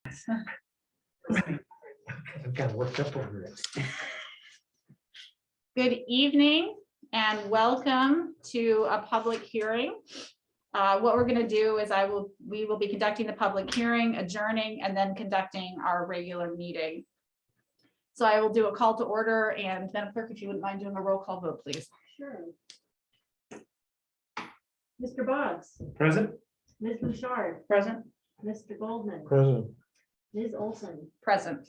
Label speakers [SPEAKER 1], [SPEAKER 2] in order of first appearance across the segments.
[SPEAKER 1] I'm kind of worked up over it.
[SPEAKER 2] Good evening and welcome to a public hearing. What we're going to do is we will be conducting the public hearing, adjourning, and then conducting our regular meeting. So I will do a call to order, and Madam Clerk, if you wouldn't mind doing a roll call vote, please.
[SPEAKER 3] Sure. Mr. Boggs,
[SPEAKER 1] Present?
[SPEAKER 3] Ms. Bouchard,
[SPEAKER 2] Present.
[SPEAKER 3] Mr. Goldman,
[SPEAKER 1] Present.
[SPEAKER 3] Ms. Olson,
[SPEAKER 2] Present.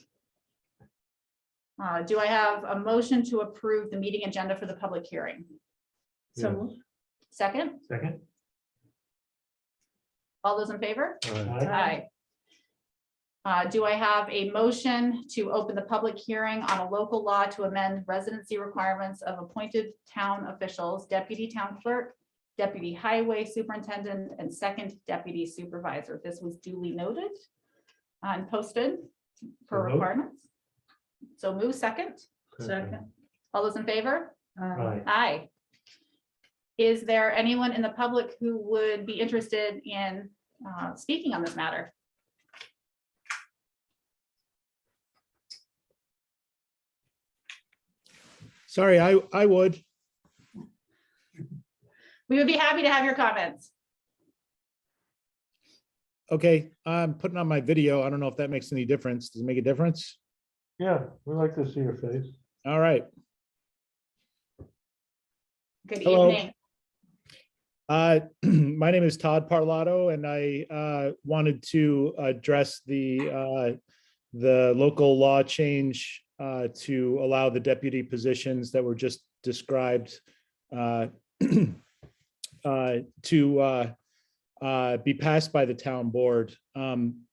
[SPEAKER 2] Do I have a motion to approve the meeting agenda for the public hearing?
[SPEAKER 1] So
[SPEAKER 2] moved. Second,
[SPEAKER 1] Second?
[SPEAKER 2] all those in favor?
[SPEAKER 1] Aye.
[SPEAKER 2] Aye. Do I have a motion to open the public hearing on a local law to amend residency requirements of appointed town officials, deputy town clerk, deputy highway superintendent, and second deputy supervisor? This was duly noted and posted for
[SPEAKER 1] So moved.
[SPEAKER 2] requirements. So move second. All those in favor?
[SPEAKER 1] Aye.
[SPEAKER 2] Aye. Is there anyone in the public who would be interested in speaking on this matter?
[SPEAKER 4] Sorry, I would.
[SPEAKER 2] We would be happy to have your comments.
[SPEAKER 4] Okay, I'm putting on my video. I don't know if that makes any difference. Does it make a difference?
[SPEAKER 1] Yeah, we like to see your face.
[SPEAKER 4] All right.
[SPEAKER 2] Good
[SPEAKER 4] Hello.
[SPEAKER 2] evening.
[SPEAKER 4] My name is Todd Parlato, and I wanted to address the local law change to allow the deputy positions that were just described to be passed by the town board.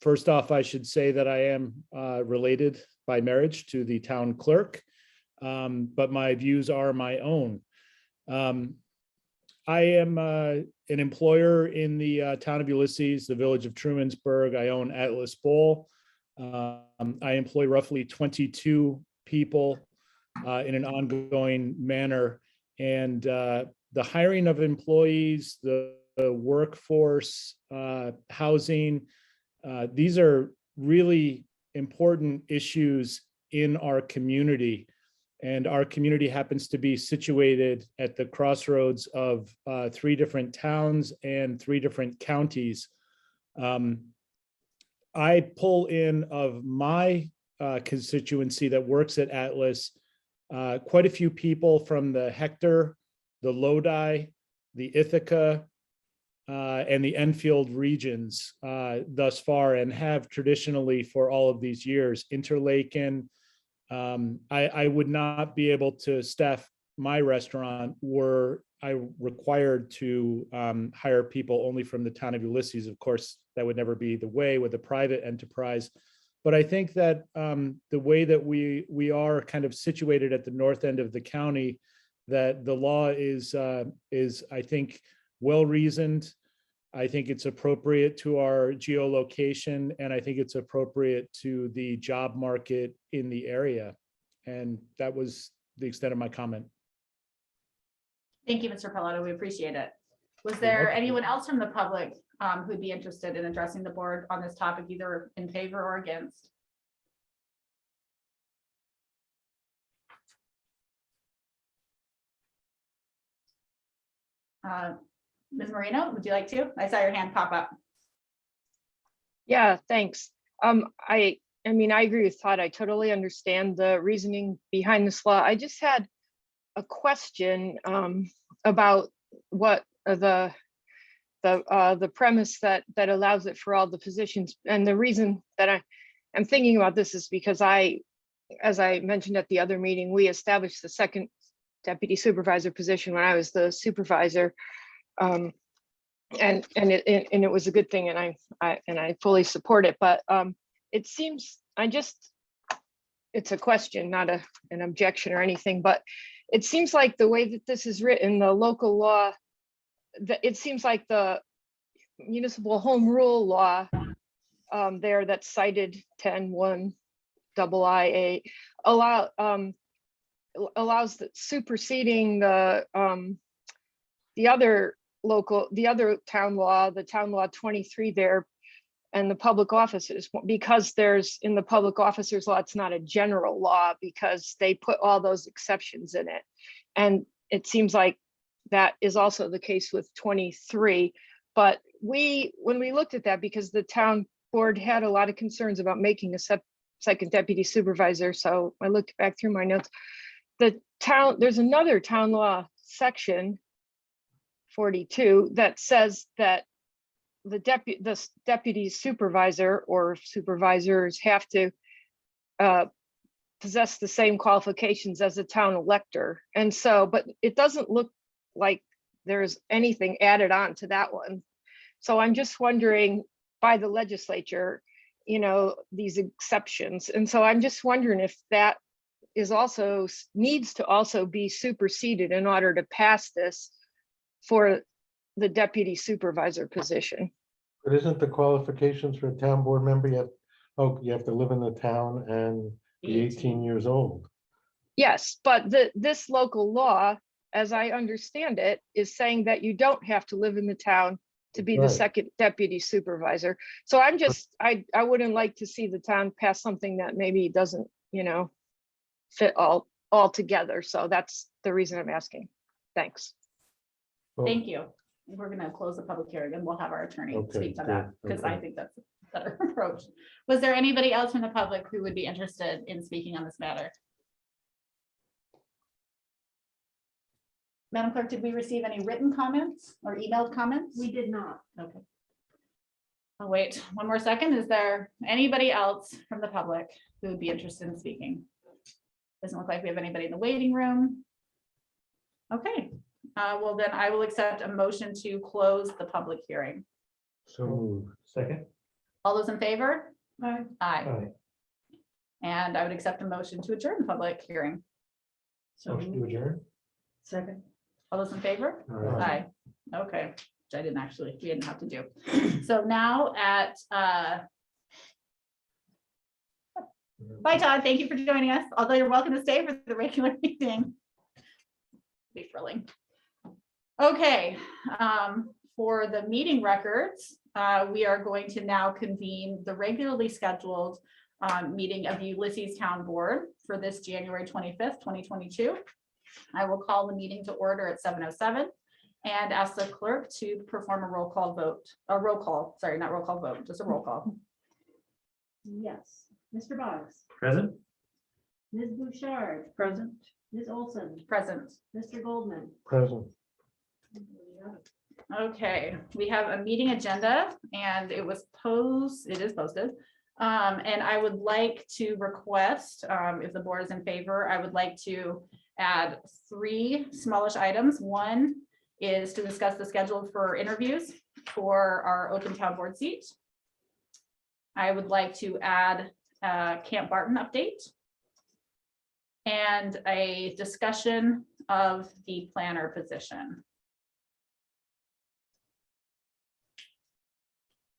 [SPEAKER 4] First off, I should say that I am related by marriage to the town clerk, but my views are my own. I am an employer in the town of Ulysses, the village of Trumansburg. I own Atlas Bowl. I employ roughly 22 people in an ongoing manner. And the hiring of employees, the workforce, housing, these are really important issues in our community. And our community happens to be situated at the crossroads of 3 different towns and 3 different counties. I pull in of my constituency that works at Atlas, quite a few people from the Hector, the Lodi, the Ithaca, and the Enfield regions thus far, and have traditionally for all of these years. Interlaken, I would not be able to staff my restaurant were I required to hire people only from the town of Ulysses. Of course, that would never be the way with a private enterprise. But I think that the way that we are kind of situated at the north end of the county, that the law is I think well-reasoned. I think it's appropriate to our geolocation, and I think it's appropriate to the job market in the area. And that was the extent of my comment.
[SPEAKER 2] Thank you, Mr. Parlato. We appreciate it. Was
[SPEAKER 4] You're
[SPEAKER 2] there
[SPEAKER 4] welcome.
[SPEAKER 2] anyone else from the public who'd be interested in addressing the board on this topic, either in favor or against? Ms. Marino, would you like to? I saw your hand pop up.
[SPEAKER 5] Yeah, thanks. I mean, I agree with Todd. I totally understand the reasoning behind this law. I just had a question about what the premise that allows it for all the positions. And the reason that I'm thinking about this is because as I mentioned at the other meeting, we established the second deputy supervisor position when I was the supervisor. And it was a good thing, and I fully support it. But it seems it's a question, not an objection or anything. But it seems like the way that this is written, the local law, it seems like the municipal home rule law there that's cited 10(1) II allows that superseding the other town law, the town law 23 there, and the public officers, because there's in the public officers law, it's not a general law because they put all those exceptions in it. And it seems like that is also the case with 23. But when we looked at that, because the town board had a lot of concerns about making a second deputy supervisor. So I looked back through my notes. There's another town law section 42 that says that the deputy supervisor or supervisors have to possess the same qualifications as a town elector. And so, but it doesn't look like there's anything added on to that one. So I'm just wondering, by the legislature, these exceptions. And so I'm just wondering if that is also needs to also be superseded in order to pass this for the deputy supervisor position.
[SPEAKER 1] But isn't the qualifications for a town board member, you have to live in the town and be 18 years old?
[SPEAKER 5] Yes, but this local law, as I understand it, is saying that you don't have to live in the town to be the
[SPEAKER 1] Right.
[SPEAKER 5] second deputy supervisor. So I'm just, I wouldn't like to see the town pass something that maybe doesn't, fit all together. So that's the reason I'm asking. Thanks.
[SPEAKER 1] Well,
[SPEAKER 2] Thank you. We're gonna close the public hearing and we'll have our attorney
[SPEAKER 1] Okay,
[SPEAKER 2] speak to that,
[SPEAKER 1] good,
[SPEAKER 2] because I
[SPEAKER 1] okay.
[SPEAKER 2] think that's a better approach. Was there anybody else from the public who would be interested in speaking on this matter? Madam Clerk, did we receive any written comments or emailed comments?
[SPEAKER 3] We did not.
[SPEAKER 2] Okay. I'll wait one more second. Is there anybody else from the public who would be interested in speaking? Doesn't look like we have anybody in the waiting room. Okay, well then I will accept a motion to close the public hearing.
[SPEAKER 1] So moved. Second?
[SPEAKER 2] All those in favor?
[SPEAKER 3] Aye.
[SPEAKER 2] Aye.
[SPEAKER 1] Aye.
[SPEAKER 2] And I would accept a motion to adjourn the public hearing.
[SPEAKER 1] Motion to adjourn?
[SPEAKER 3] Second.
[SPEAKER 2] All those in favor?
[SPEAKER 1] All right.
[SPEAKER 2] Aye. Okay, which I didn't actually, we didn't have to do. So now at, bye Todd, thank you for joining us, although you're welcome to stay for the regular meeting. Be thrilling. Okay, for the meeting records, we are going to now convene the regularly scheduled meeting of the Ulysses Town Board for this January 25th, 2022. I will call the meeting to order at 7:07 and ask the clerk to perform a roll call vote, not roll call vote, just a roll call.
[SPEAKER 3] Yes. Mr. Boggs.
[SPEAKER 1] Present?
[SPEAKER 3] Ms. Bouchard. Present. Ms. Olson.
[SPEAKER 2] Present.
[SPEAKER 3] Mr. Goldman.
[SPEAKER 1] Present.
[SPEAKER 2] Okay, we have a meeting agenda and it is posted. And I would like to request, if the board is in favor, I would like to add 3 smallish items. One is to discuss the schedule for interviews for our open town board seat. I would like to add a Camp Barton update and a discussion of the planner position.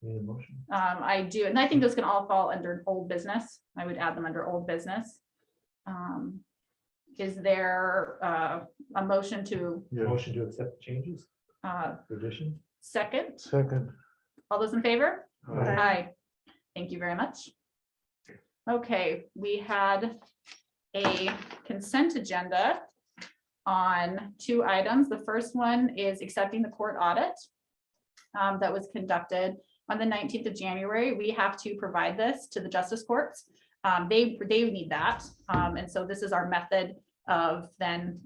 [SPEAKER 1] Need a motion?
[SPEAKER 2] I do, and I think those can all fall under old business. I would add them under old business. Is there a motion to
[SPEAKER 1] Motion to accept changes,
[SPEAKER 2] uh,
[SPEAKER 1] addition?
[SPEAKER 2] second?
[SPEAKER 1] Second.
[SPEAKER 2] All those in favor?
[SPEAKER 1] Aye.
[SPEAKER 2] Aye. Thank you very much. Okay, we had a consent agenda on 2 items. The first one is accepting the court audit that was conducted on the 19th of January. We have to provide this to the justice courts. They need that. And so this is our method of then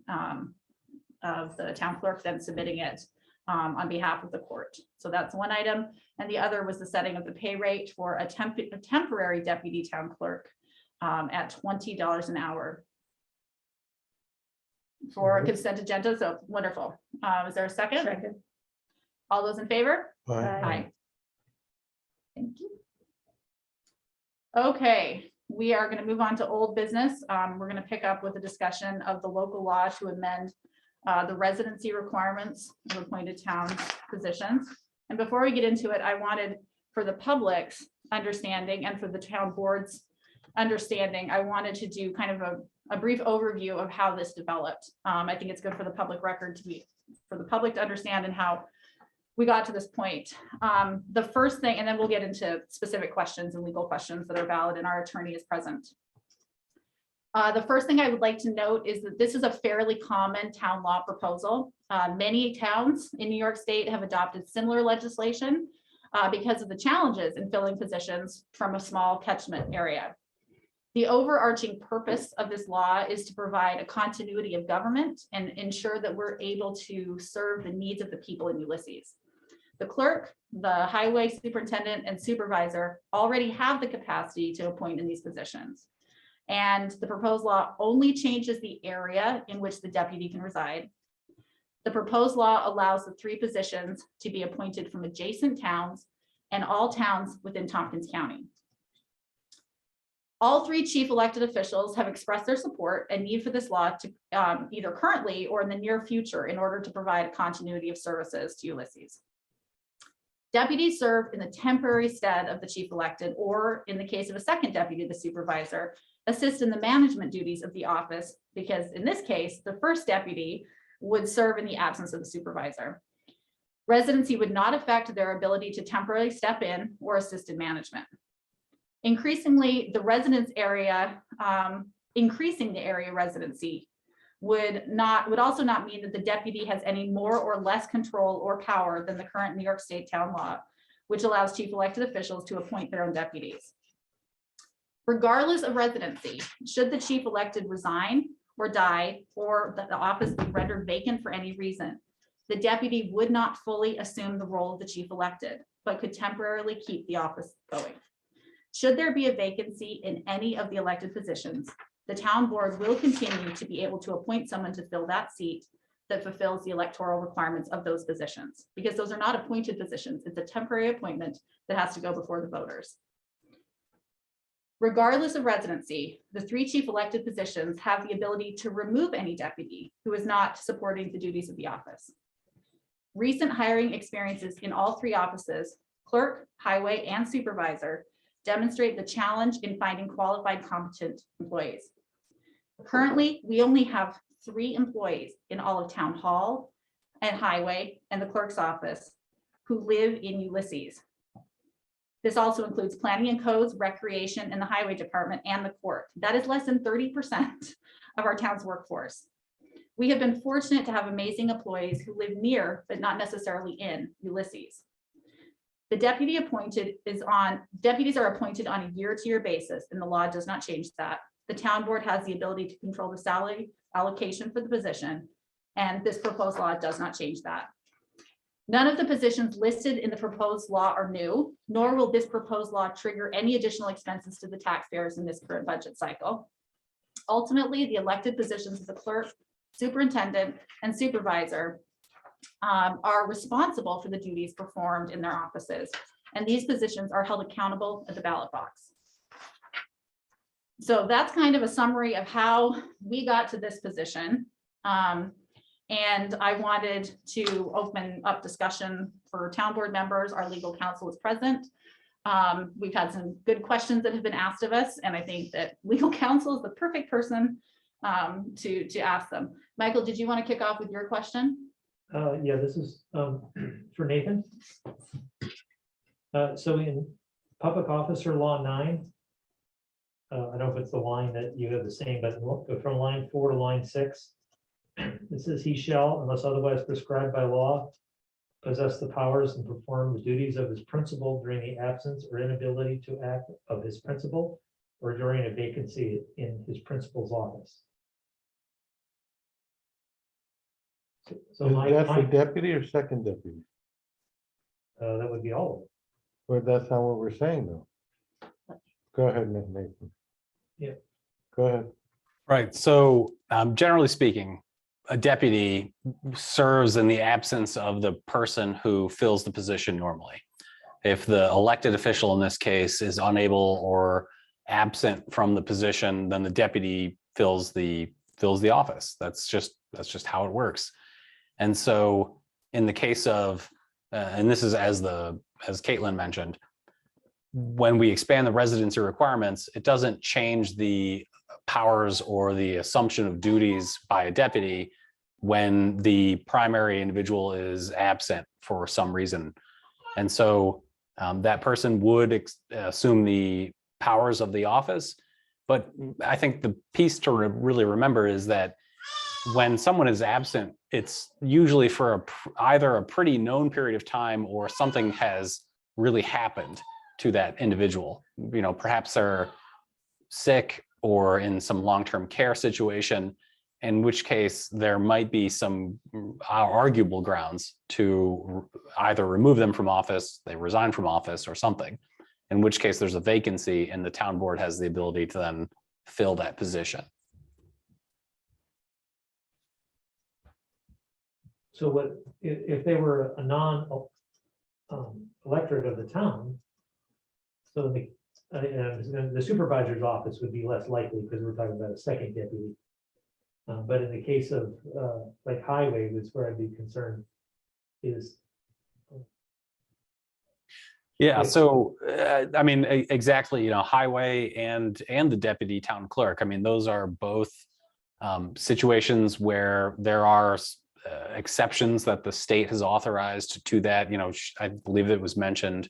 [SPEAKER 2] of the town clerk then submitting it on behalf of the court. So that's one item. And the other was the setting of the pay rate for a temporary deputy town clerk at $20 an hour for a consent agenda. So wonderful. Is there a second?
[SPEAKER 3] Second.
[SPEAKER 2] All those in favor?
[SPEAKER 1] Aye.
[SPEAKER 2] Aye. Thank you. Okay, we are going to move on to old business. We're going to pick up with a discussion of the local law to amend the residency requirements of appointed town positions. And before we get into it, I wanted, for the public's understanding and for the town board's understanding, I wanted to do kind of a brief overview of how this developed. I think it's good for the public record to be, for the public to understand and how we got to this point. The first thing, and then we'll get into specific questions and legal questions that are valid, and our attorney is present. The first thing I would like to note is that this is a fairly common town law proposal. Many towns in New York State have adopted similar legislation because of the challenges in filling positions from a small catchment area. The overarching purpose of this law is to provide a continuity of government and ensure that we're able to serve the needs of the people in Ulysses. The clerk, the highway superintendent, and supervisor already have the capacity to appoint in these positions. And the proposed law only changes the area in which the deputy can reside. The proposed law allows the 3 positions to be appointed from adjacent towns and all towns within Tompkins County. All 3 chief elected officials have expressed their support and need for this law to either currently or in the near future in order to provide continuity of services to Ulysses. Deputies serve in the temporary stead of the chief elected, or in the case of a second deputy, the supervisor, assist in the management duties of the office, because in this case, the first deputy would serve in the absence of the supervisor. Residency would not affect their ability to temporarily step in or assist in management. Increasingly, the residence area, increasing the area residency would also not mean that the deputy has any more or less control or power than the current New York State town law, which allows chief elected officials to appoint their own deputies. Regardless of residency, should the chief elected resign or die, or the office be rendered vacant for any reason, the deputy would not fully assume the role of the chief elected, but could temporarily keep the office going. Should there be a vacancy in any of the elected positions, the town board will continue to be able to appoint someone to fill that seat that fulfills the electoral requirements of those positions, because those are not appointed positions. It's a temporary appointment that has to go before the voters. Regardless of residency, the 3 chief elected positions have the ability to remove any deputy who is not supporting the duties of the office. Recent hiring experiences in all 3 offices, clerk, highway, and supervisor, demonstrate the challenge in finding qualified, competent employees. Currently, we only have 3 employees in all of town hall and highway and the clerk's office who live in Ulysses. This also includes planning and codes, recreation, and the highway department and the court. That is less than 30% of our town's workforce. We have been fortunate to have amazing employees who live near, but not necessarily in, Ulysses. The deputies are appointed on a year-to-year basis, and the law does not change that. The town board has the ability to control the salary allocation for the position, and this proposed law does not change that. None of the positions listed in the proposed law are new, nor will this proposed law trigger any additional expenses to the taxpayers in this current budget cycle. Ultimately, the elected positions of the clerk, superintendent, and supervisor are responsible for the duties performed in their offices, and these positions are held accountable at the ballot box. So that's kind of a summary of how we got to this position. And I wanted to open up discussion for town board members. Our legal counsel is present. We've had some good questions that have been asked of us, and I think that legal counsel is the perfect person to ask them. Michael, did you want to kick off with your question?
[SPEAKER 6] Yeah, this is for Nathan. So in public officer law 9, I don't know if it's the line that you have the same, but from line 4 to line 6, it says he shall, unless otherwise prescribed by law, possess the powers and perform the duties of his principal during the absence or inability to act of his principal or during a vacancy in his principal's office. So
[SPEAKER 1] Is
[SPEAKER 6] my,
[SPEAKER 1] that for deputy or second deputy?
[SPEAKER 6] that would be all of it.
[SPEAKER 1] Well, that's not what we're saying though. Go ahead, Nathan.
[SPEAKER 6] Yeah.
[SPEAKER 1] Go ahead.
[SPEAKER 7] Right. So generally speaking, a deputy serves in the absence of the person who fills the position normally. If the elected official in this case is unable or absent from the position, then the deputy fills the office. That's just how it works. And so in the case of, and this is as Caitlin mentioned, when we expand the residency requirements, it doesn't change the powers or the assumption of duties by a deputy. when the primary individual is absent for some reason. And so that person would assume the powers of the office. But I think the piece to really remember is that when someone is absent, it's usually for either a pretty known period of time or something has really happened to that individual. You know, perhaps they're sick or in some long-term care situation, in which case there might be some arguable grounds to either remove them from office, they resign from office or something, in which case there's a vacancy and the town board has the ability to then fill that position.
[SPEAKER 6] So what, if they were a electorate of the town, so the supervisor's office would be less likely because we're talking about a second deputy. But in the case of like highway, that's where I'd be concerned is.
[SPEAKER 7] Yeah,
[SPEAKER 6] Yeah.
[SPEAKER 7] so I mean, exactly, you know, highway and the deputy town clerk. I mean, those are both situations where there are exceptions that the state has authorized to that. You know, I believe it was mentioned,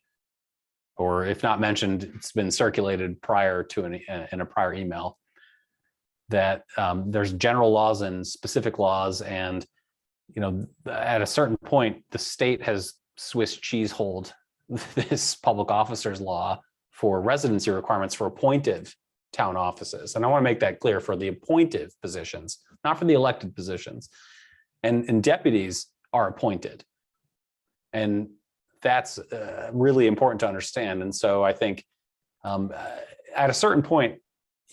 [SPEAKER 7] or if not mentioned, it's been circulated prior to in a prior email, that there's general laws and specific laws, and you know, at a certain point, the state has Swiss cheese hold this public officers law for residency requirements for appointed town offices. And I want to make that clear, for the appointed positions, not for the elected positions. And deputies are appointed. And that's really important to understand. And so I think at a certain point,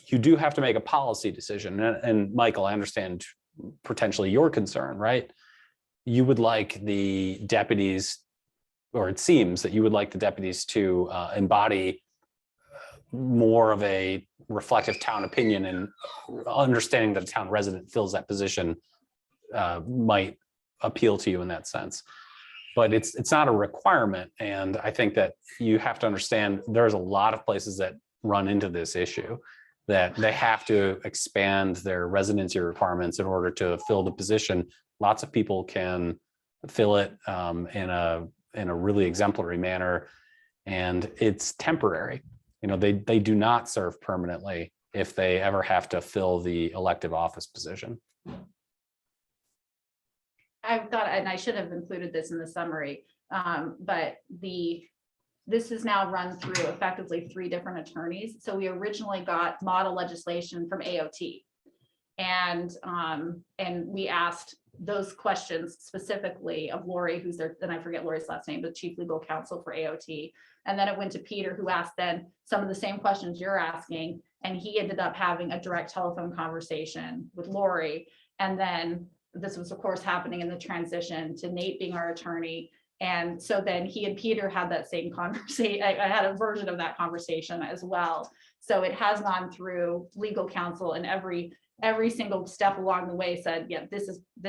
[SPEAKER 7] you do have to make a policy decision. And Michael, I understand potentially your concern, right? You would like the deputies, or it seems that you would like the deputies to embody more of a reflective town opinion, and understanding that a town resident fills that position might appeal to you in that sense. But it's not a requirement. And I think that you have to understand there's a lot of places that run into this issue, that they have to expand their residency requirements in order to fill the position. Lots of people can fill it in a really exemplary manner, and it's temporary. You know, they do not serve permanently if they ever have to fill the elective office position.
[SPEAKER 2] I've got, and I should have included this in the summary, but this is now run through effectively 3 different attorneys. So we originally got model legislation from AOT. And we asked those questions specifically of Lori, who's there, and I forget Lori's last name, but chief legal counsel for AOT. And then it went to Peter, who asked then some of the same questions you're asking. And he ended up having a direct telephone conversation with Lori. And then this was, of course, happening in the transition to Nate being our attorney. And so then he and Peter had that same conversation. I had a version of that conversation as well. So it has gone through legal counsel, and every single step along the way said, yeah, this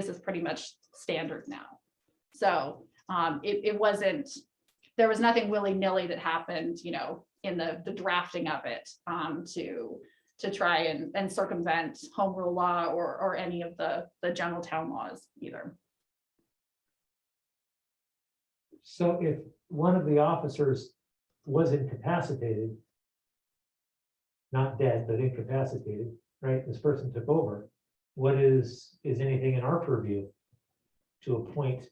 [SPEAKER 2] is pretty much standard now. So it wasn't, there was nothing willy-nilly that happened, you know, in the drafting of it to try and circumvent home rule law or any of the general town laws either.
[SPEAKER 6] So if one of the officers was incapacitated, not dead, but incapacitated, right, this person took over, what is anything in our purview to appoint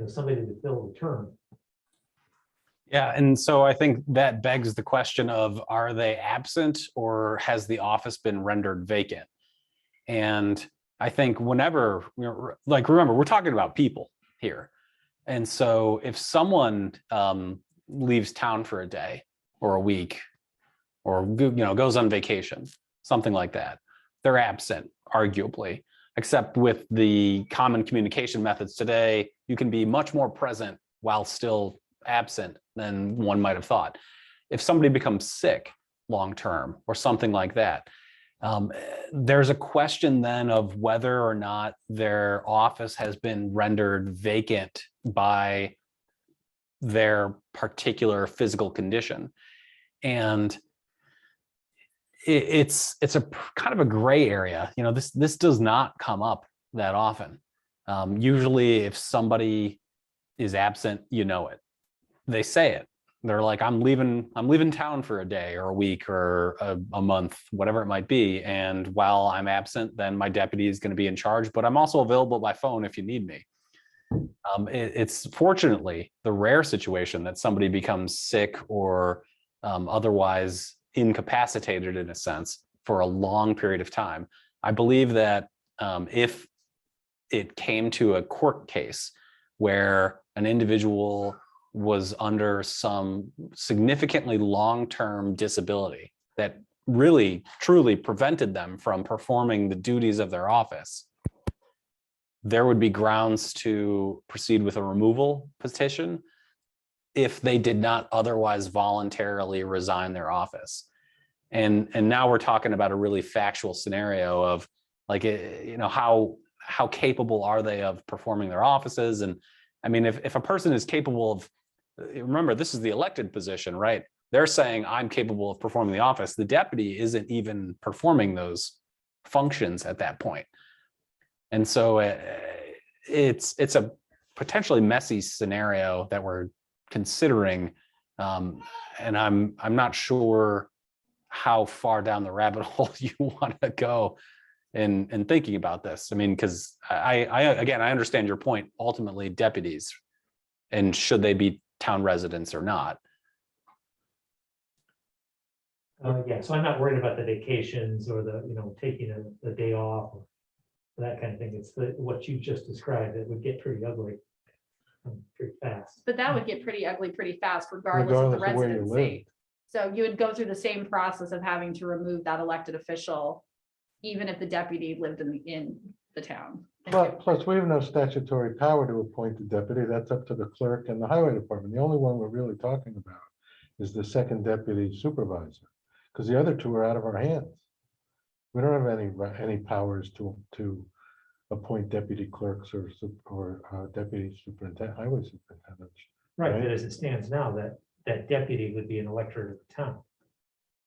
[SPEAKER 6] somebody to fill the term?
[SPEAKER 7] Yeah, and so I think that begs the question of, are they absent or has the office been rendered vacant? And I think whenever, like, remember, we're talking about people here. And so if someone leaves town for a day or a week, or goes on vacation, something like that, they're absent, arguably. Except with the common communication methods today, you can be much more present while still absent than one might have thought. If somebody becomes sick long-term or something like that, there's a question then of whether or not their office has been rendered vacant by their particular physical condition. And it's a kind of a gray area. You know, this does not come up that often. Usually if somebody is absent, you know it. They say it. They're like, I'm leaving town for a day or a week or a month, whatever it might be. And while I'm absent, then my deputy is going to be in charge, but I'm also available by phone if you need me. It's fortunately the rare situation that somebody becomes sick or otherwise incapacitated in a sense for a long period of time. I believe that if it came to a court case where an individual was under some significantly long-term disability that really truly prevented them from performing the duties of their office, there would be grounds to proceed with a removal petition if they did not otherwise voluntarily resign their office. And now we're talking about a really factual scenario of like, how capable are they of performing their offices? And I mean, if a person is capable of, remember, this is the elected position, right? They're saying I'm capable of performing the office. The deputy isn't even performing those functions at that point. And so it's a potentially messy scenario that we're considering. And I'm not sure how far down the rabbit hole you want to go in thinking about this. I mean, because I understand your point, ultimately deputies, and should they be town residents or not.
[SPEAKER 6] Yeah, so I'm not worried about the vacations or the, taking a day off or that kind of thing. It's what you just described, it would get pretty ugly pretty fast.
[SPEAKER 2] But that would get pretty ugly pretty fast regardless of the
[SPEAKER 1] Regardless of where you
[SPEAKER 2] residency. So you would go through the same process of having to remove that elected official, even if the deputy lived in the town.
[SPEAKER 1] Plus, we have no statutory power to appoint a deputy. That's up to the clerk and the highway department. The only one we're really talking about is the second deputy supervisor, because the other two are out of our hands. We don't have any powers to appoint deputy clerks or deputy superintendent, highway superintendents.
[SPEAKER 6] Right,
[SPEAKER 1] Right.
[SPEAKER 6] but as it stands now, that deputy would be an elector of the town,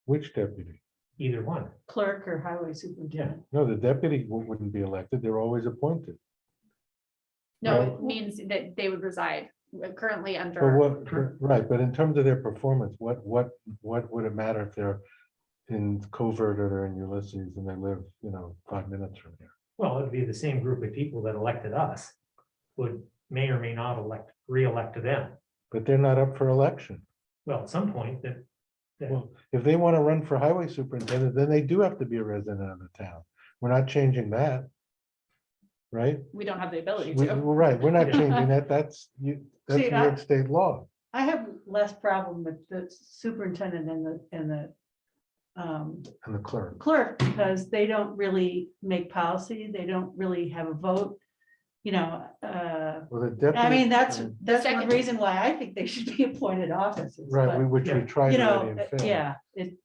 [SPEAKER 1] Which deputy?
[SPEAKER 6] either one.
[SPEAKER 3] Clerk or highway superintendent.
[SPEAKER 1] No, the deputy wouldn't be elected. They're always appointed.
[SPEAKER 2] No,
[SPEAKER 1] Right.
[SPEAKER 2] it means that they would reside currently
[SPEAKER 1] But
[SPEAKER 2] under.
[SPEAKER 1] what, right, but in terms of their performance, what would it matter if they're in Covert or they're in Ulysses and they live, 5 minutes from here?
[SPEAKER 6] Well, it'd be the same group of people that elected us may or may not re-elect them.
[SPEAKER 1] But they're not up for election.
[SPEAKER 6] Well, at some point that,
[SPEAKER 1] Well, if they want to run for highway superintendent, then they do have to be a resident of the town. We're not changing that. Right?
[SPEAKER 2] We don't have the ability
[SPEAKER 1] We're
[SPEAKER 2] to.
[SPEAKER 1] right, we're not changing that. That's New
[SPEAKER 3] See,
[SPEAKER 1] York State law.
[SPEAKER 3] I have less problem with the superintendent and the
[SPEAKER 1] And the clerk.
[SPEAKER 3] clerk, because they don't really make policy, they don't really have a vote.
[SPEAKER 1] Well, the deputy.
[SPEAKER 3] I mean, that's one
[SPEAKER 2] second-
[SPEAKER 3] reason why I think they should be appointed offices.
[SPEAKER 1] Right,
[SPEAKER 3] but,
[SPEAKER 1] which we
[SPEAKER 6] yeah.
[SPEAKER 1] tried
[SPEAKER 3] You
[SPEAKER 1] already
[SPEAKER 3] know,
[SPEAKER 1] and failed.
[SPEAKER 3] yeah,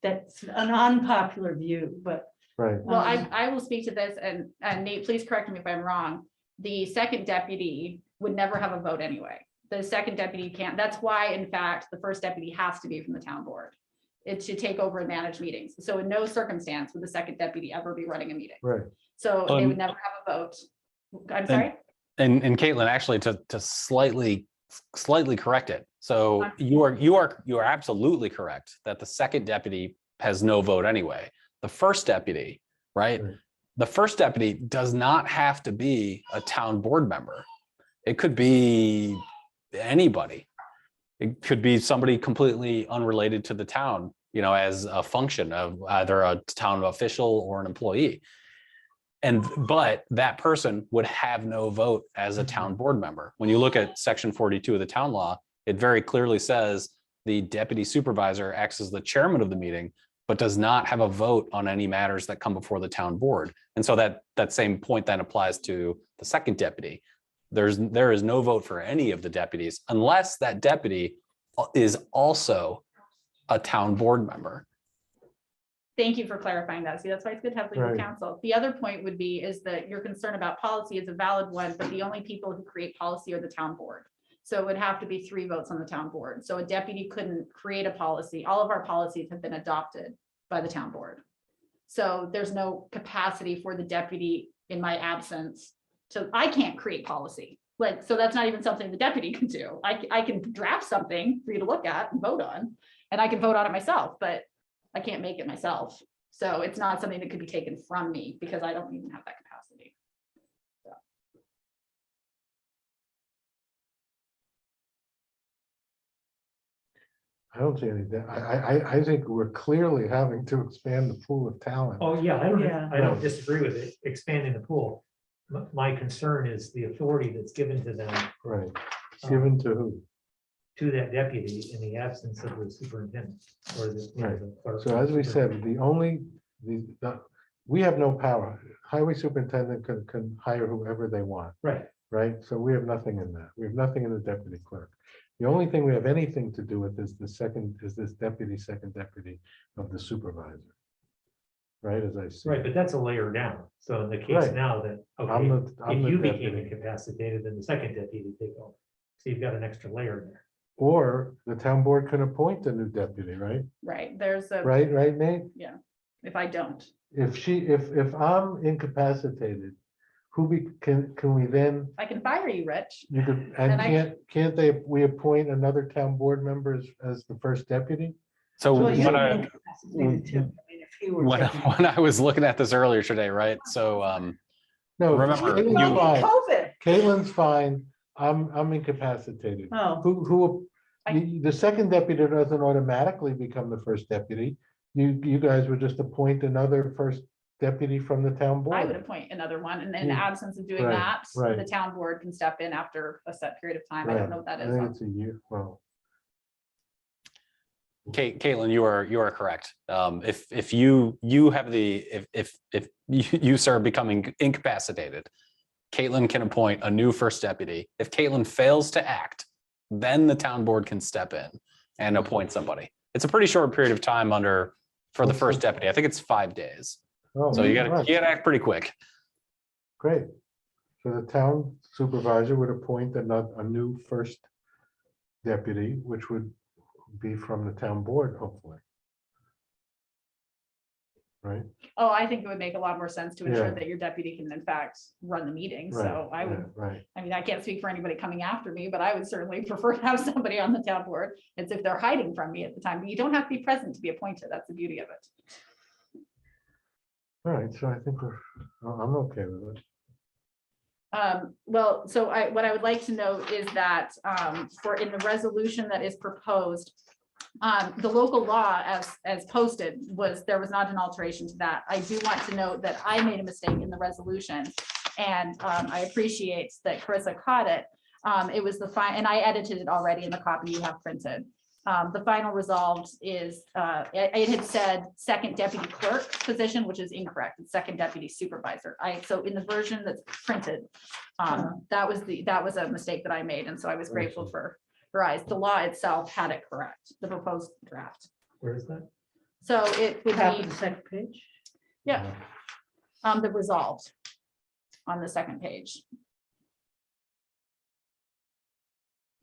[SPEAKER 3] that's an unpopular view, but
[SPEAKER 1] Right,
[SPEAKER 2] Well, I will speak to this, and Nate, please correct me if I'm wrong. The second deputy would never have a vote anyway. The second deputy can't. That's why, in fact, the first deputy has to be from the town board. It should take over and manage meetings. So in no circumstance would the second deputy ever be running a meeting.
[SPEAKER 1] right.
[SPEAKER 2] So they would never have a vote. I'm sorry?
[SPEAKER 7] And Caitlin, actually, to slightly correct it. So you are absolutely correct that the second deputy has no vote anyway. The first deputy, right?
[SPEAKER 1] Right.
[SPEAKER 7] The first deputy does not have to be a town board member. It could be anybody. It could be somebody completely unrelated to the town, as a function of either a town official or an employee. But that person would have no vote as a town board member. When you look at section 42 of the town law, it very clearly says the deputy supervisor acts as the chairman of the meeting, but does not have a vote on any matters that come before the town board. And so that same point then applies to the second deputy. There is no vote for any of the deputies unless that deputy is also a town board member.
[SPEAKER 2] Thank you for clarifying that. See, that's why it's good to have legal
[SPEAKER 1] Right.
[SPEAKER 2] counsel. The other point would be is that your concern about policy is a valid one, but the only people who create policy are the town board. So it would have to be 3 votes on the town board. So a deputy couldn't create a policy. All of our policies have been adopted by the town board. So there's no capacity for the deputy in my absence So I can't create policy. Like, so that's not even something the deputy can do. I can draft something for you to look at and vote on, and I can vote on it myself, but I can't make it myself. So it's not something that could be taken from me because I don't even have that capacity.
[SPEAKER 1] I don't see any, I think we're clearly having to expand the pool of talent.
[SPEAKER 6] Oh, yeah,
[SPEAKER 3] Yeah.
[SPEAKER 6] I don't disagree with it, expanding the pool. My concern is the authority that's given to them,
[SPEAKER 1] Right. Given to who?
[SPEAKER 6] to that deputy in the absence of the superintendent or the.
[SPEAKER 1] Right.
[SPEAKER 6] the clerk.
[SPEAKER 1] So as we said, we have no power. Highway superintendent can hire whoever they want,
[SPEAKER 6] Right,
[SPEAKER 1] right? So we have nothing in that. We have nothing in the deputy clerk. The only thing we have anything to do with is this second deputy of the supervisor. Right, as I see.
[SPEAKER 6] right, but that's a layer down. So in the case
[SPEAKER 1] Right.
[SPEAKER 6] now that,
[SPEAKER 1] I'm
[SPEAKER 6] okay,
[SPEAKER 1] the
[SPEAKER 6] if you became
[SPEAKER 1] deputy.
[SPEAKER 6] incapacitated, then the second deputy take over. So you've got an extra layer there.
[SPEAKER 1] Or the town board can appoint a new deputy, right?
[SPEAKER 2] Right, there's a,
[SPEAKER 1] Right, Nate?
[SPEAKER 2] if I don't,
[SPEAKER 1] If I'm incapacitated, can we then,
[SPEAKER 2] I can fire you, Rich.
[SPEAKER 1] you could,
[SPEAKER 2] And
[SPEAKER 1] and
[SPEAKER 2] I-
[SPEAKER 1] we appoint another town board member as the first deputy?
[SPEAKER 7] So
[SPEAKER 3] Well, you
[SPEAKER 7] when
[SPEAKER 3] would
[SPEAKER 7] I,
[SPEAKER 3] be incapacitated too. I mean, if he were
[SPEAKER 7] when,
[SPEAKER 3] taking-
[SPEAKER 7] when I was looking at this earlier today, right? So,
[SPEAKER 1] No,
[SPEAKER 7] Remember,
[SPEAKER 1] Caitlin's
[SPEAKER 7] you-
[SPEAKER 1] fine.
[SPEAKER 3] COVID.
[SPEAKER 1] Caitlin's fine. I'm incapacitated.
[SPEAKER 3] Oh,
[SPEAKER 1] The second deputy doesn't automatically become the first deputy. You guys would just appoint another first deputy from the town board.
[SPEAKER 2] I would appoint another one, and in the
[SPEAKER 1] Yeah.
[SPEAKER 2] absence of doing
[SPEAKER 1] Right,
[SPEAKER 2] that,
[SPEAKER 1] right.
[SPEAKER 2] the town board can step in after a set period of time. I
[SPEAKER 1] Right.
[SPEAKER 2] don't know what that
[SPEAKER 1] I
[SPEAKER 2] is.
[SPEAKER 1] think it's a year, well,
[SPEAKER 7] Caitlin, you are correct. If you have if you start becoming incapacitated, Caitlin can appoint a new first deputy. If Caitlin fails to act, then the town board can step in and appoint somebody. It's a pretty short period of time for the first deputy. I think it's 5 days.
[SPEAKER 1] oh,
[SPEAKER 7] So you
[SPEAKER 1] right,
[SPEAKER 7] gotta act pretty quick.
[SPEAKER 1] great. So the town supervisor would appoint a new first deputy, which would be from the town board, hopefully. Right?
[SPEAKER 2] Oh, I think it would make a lot more sense to ensure
[SPEAKER 1] Yeah.
[SPEAKER 2] that your deputy can in fact run the meeting.
[SPEAKER 1] Right,
[SPEAKER 2] So I would,
[SPEAKER 1] Right,
[SPEAKER 2] I mean, I can't speak for anybody coming after me, but I would certainly prefer to have somebody on the town board. It's if they're hiding from me at the time, but you don't have to be present to be appointed. That's the beauty of it.
[SPEAKER 1] all right, so I think I'm okay with it.
[SPEAKER 2] Well, so what I would like to note is that for in the resolution that is proposed, the local law as posted there was not an alteration to that. I do want to note that I made a mistake in the resolution, and I appreciate that Carissa caught it. It was and I edited it already in the copy you have printed. The final resolved is, it had said second deputy clerk position, which is incorrect. It's second deputy supervisor. So in the version that's printed, that was a mistake that I made. And so I was grateful for her eyes. The law itself had it correct, the proposed draft.
[SPEAKER 6] Where is that?
[SPEAKER 2] So it would
[SPEAKER 3] top
[SPEAKER 2] be,
[SPEAKER 3] of the second page.
[SPEAKER 2] yeah, the resolved on the second page.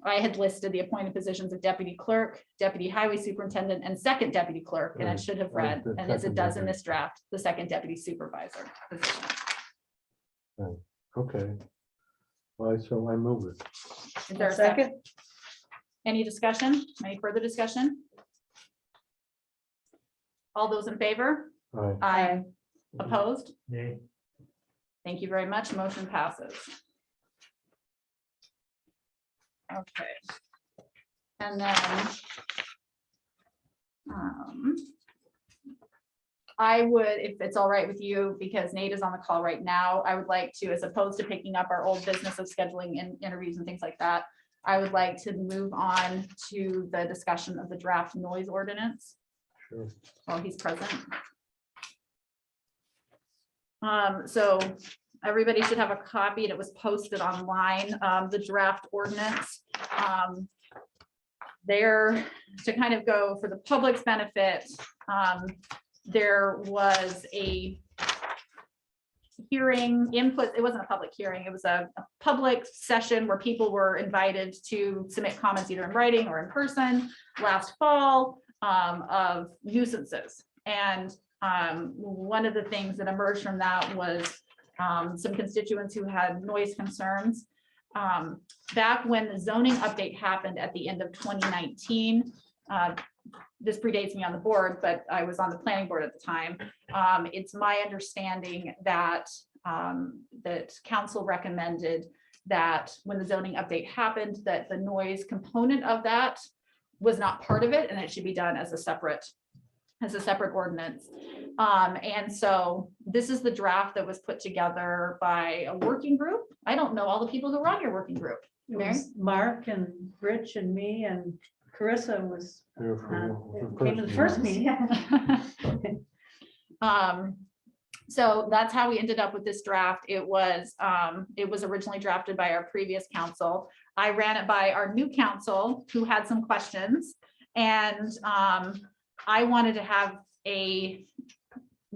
[SPEAKER 2] I had listed the appointed positions of deputy clerk, deputy highway superintendent, and second deputy clerk, and it
[SPEAKER 1] Right.
[SPEAKER 2] should have
[SPEAKER 1] Right,
[SPEAKER 2] read,
[SPEAKER 1] the
[SPEAKER 2] and as it
[SPEAKER 1] second
[SPEAKER 2] does in
[SPEAKER 1] deputy.
[SPEAKER 2] this draft, the second deputy supervisor position.
[SPEAKER 1] Okay. Well, so I move it.
[SPEAKER 2] Is there a second? Any discussion? Any further discussion? All those in favor?
[SPEAKER 1] All right,
[SPEAKER 2] Aye. Opposed?
[SPEAKER 6] Nay.
[SPEAKER 2] Thank you very much. Motion passes. Okay. And then I would, if it's all right with you, because Nate is on the call right now, I would like to, as opposed to picking up our old business of scheduling interviews and things like that, I would like to move on to the discussion of the draft noise ordinance
[SPEAKER 1] sure.
[SPEAKER 2] while he's present. So everybody should have a copy, and it was posted online, the draft ordinance. There, to kind of go for the public's benefit, there was a hearing input. It wasn't a public hearing, it was a public session where people were invited to submit comments either in writing or in person last fall of nuisances. And one of the things that emerged from that was some constituents who had noise concerns. Back when the zoning update happened at the end of 2019, this predates me on the board, but I was on the planning board at the time. It's my understanding that that council recommended that when the zoning update happened, that the noise component of that was not part of it, and it should be done as a separate ordinance. And so this is the draft that was put together by a working group. I don't know all the people who were on your working group.
[SPEAKER 3] It
[SPEAKER 2] Mary?
[SPEAKER 3] was Mark and Rich and me, and Carissa was,
[SPEAKER 1] Here for
[SPEAKER 3] came to the first meeting.
[SPEAKER 2] So that's how we ended up with this draft. It was originally drafted by our previous council. I ran it by our new council who had some questions. And I wanted to have a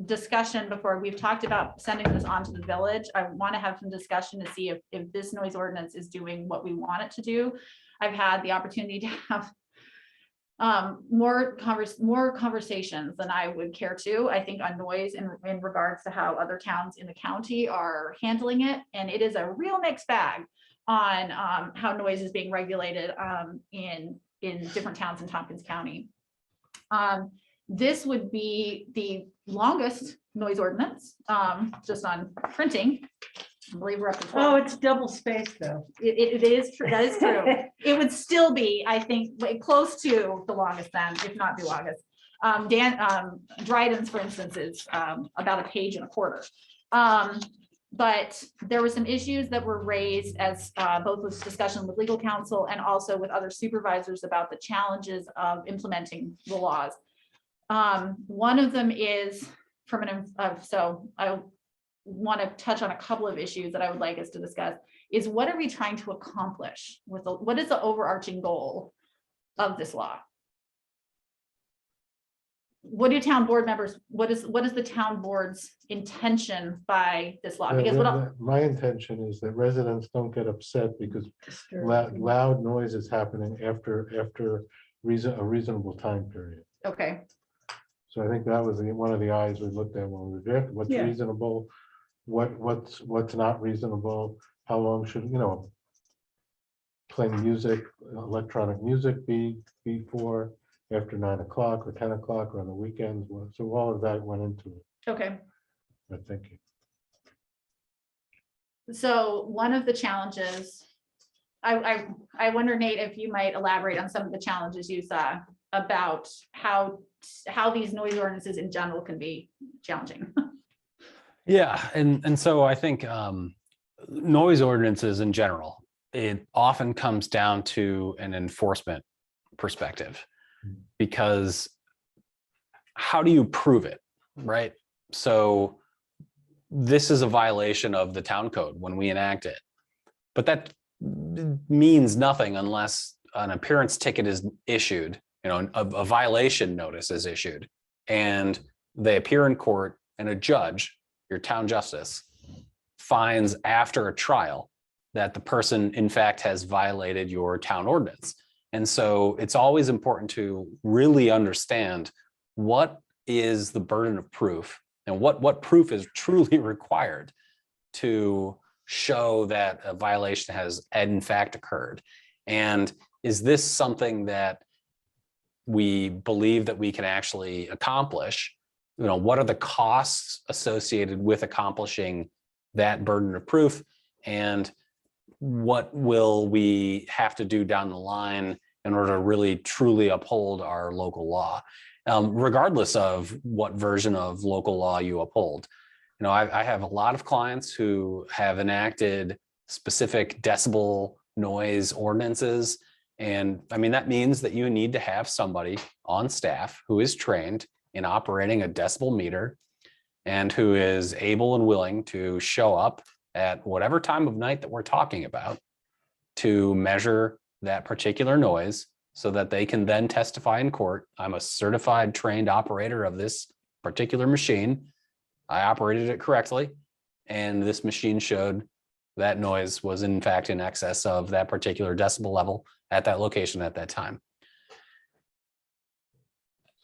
[SPEAKER 2] discussion before. We've talked about sending this on to the village. I want to have some discussion to see if this noise ordinance is doing what we want it to do. I've had the opportunity to have more conversations than I would care to, I think, on noise in regards to how other towns in the county are handling it. And it is a real mixed bag on how noise is being regulated in different towns in Tompkins County. This would be the longest noise ordinance, just on printing. I believe we're up to 12.
[SPEAKER 3] Oh, it's double spaced though.
[SPEAKER 2] It is true. That is true. It would still be, I think, like, close to the longest then, if not the longest. Dryden's, for instance, is about a page and a quarter. But there were some issues that were raised as both with discussion with legal counsel and also with other supervisors about the challenges of implementing the laws. One of them is from so I want to touch on a couple of issues that I would like us to discuss, is what are we trying to accomplish with what is the overarching goal of this law? What do town board members, what is the town board's intention by this law? Because
[SPEAKER 1] My intention is that residents don't get upset because
[SPEAKER 3] Disturbing.
[SPEAKER 1] loud noise is happening after a reasonable time period.
[SPEAKER 2] okay,
[SPEAKER 1] So I think that was one of the eyes we looked at when we drafted, what's
[SPEAKER 3] Yeah.
[SPEAKER 1] reasonable, what's not reasonable, how long should, playing music, electronic music be before, after 9 o'clock or 10 o'clock or on the weekends. So all of that went into it,
[SPEAKER 2] okay.
[SPEAKER 1] I think.
[SPEAKER 2] So one of the challenges, I wonder, Nate, if you might elaborate on some of the challenges you saw about how these noise ordinances in general can be challenging.
[SPEAKER 7] Yeah, and so I think noise ordinances in general, it often comes down to an enforcement perspective, because how do you prove it, right? So this is a violation of the town code when we enact it, but that means nothing unless an appearance ticket is issued, a violation notice is issued, and they appear in court, and a judge, your town justice, finds after a trial that the person in fact has violated your town ordinance. And so it's always important to really understand what is the burden of proof and what proof is truly required to show that a violation has in fact occurred. And is this something that we believe that we can actually accomplish? What are the costs associated with accomplishing that burden of proof? And what will we have to do down the line in order to really truly uphold our local law, regardless of what version of local law you uphold? I have a lot of clients who have enacted specific decibel noise ordinances. And I mean, that means that you need to have somebody on staff who is trained in operating a decibel meter and who is able and willing to show up at whatever time of night that we're talking about to measure that particular noise so that they can then testify in court. I'm a certified trained operator of this particular machine. I operated it correctly, and this machine showed that noise was in fact in excess of that particular decibel level at that location at that time.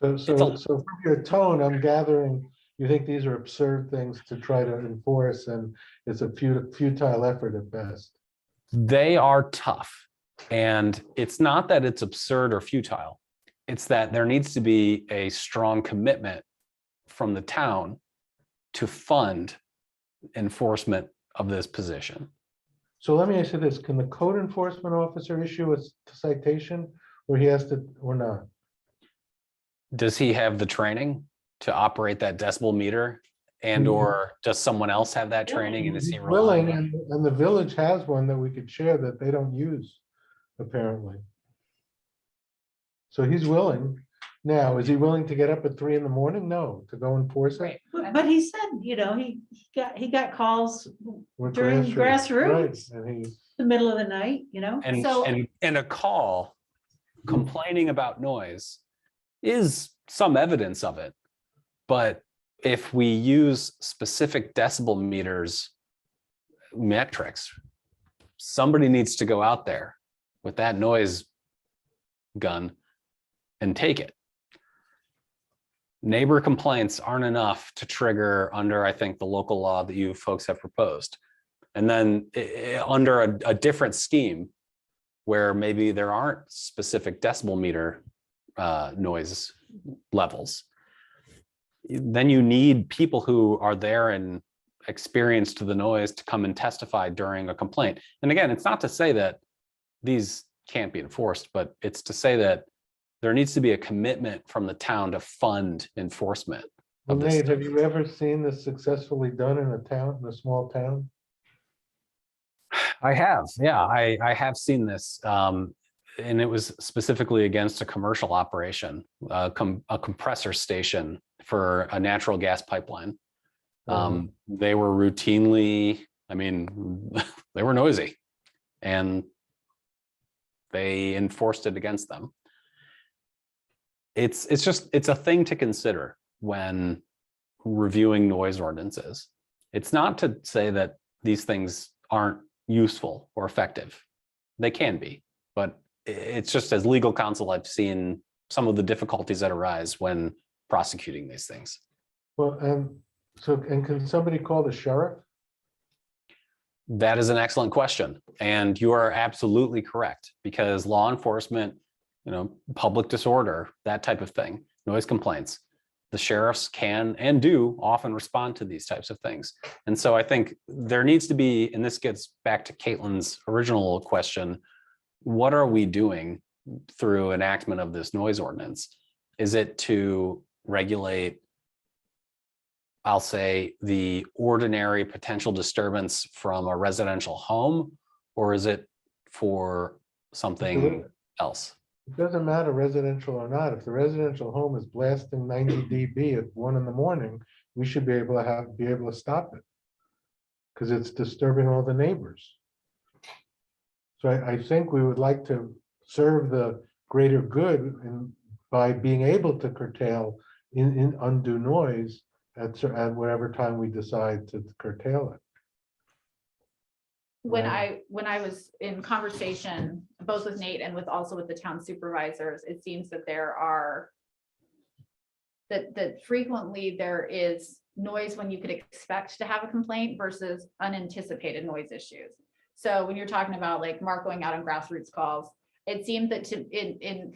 [SPEAKER 1] So from your tone, I'm gathering You think these are absurd things to try to enforce and it's a futile effort at best?
[SPEAKER 7] They are tough. And it's not that it's absurd or futile. It's that there needs to be a strong commitment from the town to fund enforcement of this position.
[SPEAKER 1] So let me ask you this, can the code enforcement officer issue a citation or he has to, or not?
[SPEAKER 7] Does he have the training to operate that decibel meter? And or does someone else have that training and is he
[SPEAKER 1] He's willing,
[SPEAKER 7] relying?
[SPEAKER 1] and the village has one that we could share that they don't use, apparently. So he's willing. Now, is he willing to get up at 3 a.m? No, to go enforce it?
[SPEAKER 2] Right.
[SPEAKER 3] But he said, he got calls
[SPEAKER 1] We're
[SPEAKER 3] during grassroots.
[SPEAKER 1] Right, and he,
[SPEAKER 3] the middle of the night,
[SPEAKER 7] And,
[SPEAKER 2] So-
[SPEAKER 7] and a call complaining about noise is some evidence of it. But if we use specific decibel meters metrics, somebody needs to go out there with that noise gun and take it. Neighbor complaints aren't enough to trigger under, I think, the local law that you folks have proposed. And then under a different scheme where maybe there aren't specific decibel meter noise levels, then you need people who are there and experienced to the noise to come and testify during a complaint. And again, it's not to say that these can't be enforced, but it's to say that there needs to be a commitment from the town to fund enforcement
[SPEAKER 1] well,
[SPEAKER 7] of this.
[SPEAKER 1] Nate, have you ever seen this successfully done in a town, in a small town?
[SPEAKER 7] I have, yeah, I have seen this. And it was specifically against a commercial operation, a compressor station for a natural gas pipeline. They were routinely, I mean, they were noisy and they enforced it against them. It's a thing to consider when reviewing noise ordinances. It's not to say that these things aren't useful or effective. They can be, but it's just as legal counsel, I've seen some of the difficulties that arise when prosecuting these things.
[SPEAKER 1] Well, and can somebody call the sheriff?
[SPEAKER 7] That is an excellent question. And you are absolutely correct, because law enforcement, public disorder, that type of thing, noise complaints, the sheriffs can and do often respond to these types of things. And so I think there needs to be, and this gets back to Caitlin's original question, what are we doing through enactment of this noise ordinance? Is it to regulate, I'll say, the ordinary potential disturbance from a residential home, or is it for something else?
[SPEAKER 1] It doesn't matter residential or not. If the residential home is blasting 90 dB at 1 a.m, we should be able to stop it. Because it's disturbing all the neighbors. So I think we would like to serve the greater good by being able to curtail in undue noise at whatever time we decide to curtail it.
[SPEAKER 2] When
[SPEAKER 1] Right.
[SPEAKER 2] I was in conversation, both with Nate and also with the town supervisors, it seems that that frequently there is noise when you could expect to have a complaint versus unanticipated noise issues. So when you're talking about like Mark going out on grassroots calls, it seemed that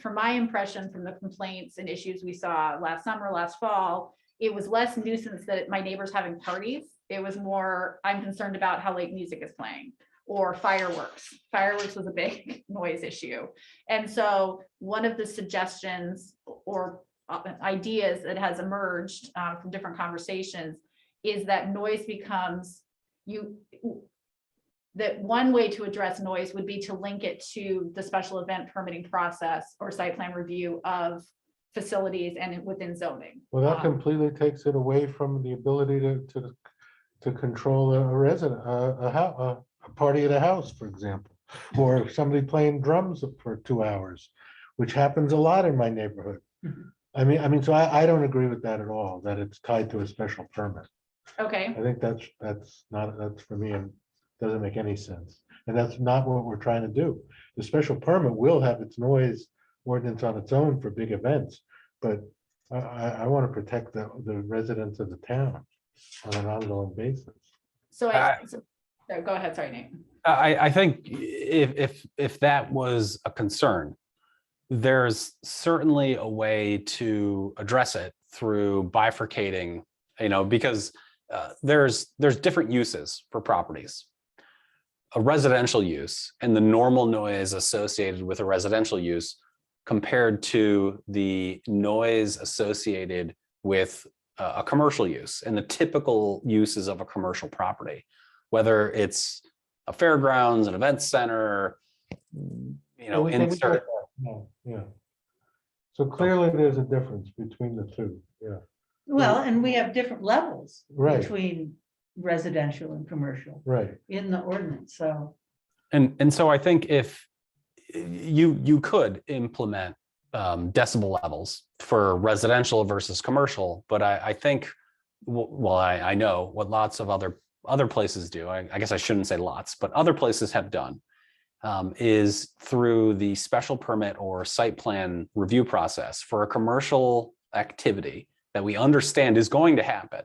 [SPEAKER 2] from my impression from the complaints and issues we saw last summer, last fall, it was less nuisance that my neighbors having parties. It was more, I'm concerned about how late music is playing or fireworks. Fireworks was a big noise issue. And so one of the suggestions or ideas that has emerged from different conversations is that noise becomes that one way to address noise would be to link it to the special event permitting process or site plan review of facilities and within zoning.
[SPEAKER 1] Well, that completely takes it away from the ability to control a resident, a party at a house, for example, or somebody playing drums for 2 hours, which happens a lot in my neighborhood. I mean, so I don't agree with that at all, that it's tied to a special permit.
[SPEAKER 2] Okay,
[SPEAKER 1] I think that's for me, and doesn't make any sense. And that's not what we're trying to do. The special permit will have its noise ordinance on its own for big events, but I want to protect the residents of the town on an ongoing basis.
[SPEAKER 2] So
[SPEAKER 7] I-
[SPEAKER 2] no, go ahead, sorry, Nate.
[SPEAKER 7] I think if that was a concern, there's certainly a way to address it through bifurcating, because there's different uses for properties. A residential use and the normal noise associated with a residential use compared to the noise associated with a commercial use and the typical uses of a commercial property, whether it's a fairgrounds, an event center,
[SPEAKER 1] Well, we can get
[SPEAKER 7] insert.
[SPEAKER 1] that. Yeah. So clearly there's a difference between the two, yeah,
[SPEAKER 3] Well, and we have different levels
[SPEAKER 1] Right.
[SPEAKER 3] between residential and commercial
[SPEAKER 1] right.
[SPEAKER 3] in the ordinance, so.
[SPEAKER 7] And so I think if you could implement decibel levels for residential versus commercial, but I think, well, I know what lots of other places do. I guess I shouldn't say lots, but other places have done is through the special permit or site plan review process for a commercial activity that we understand is going to happen.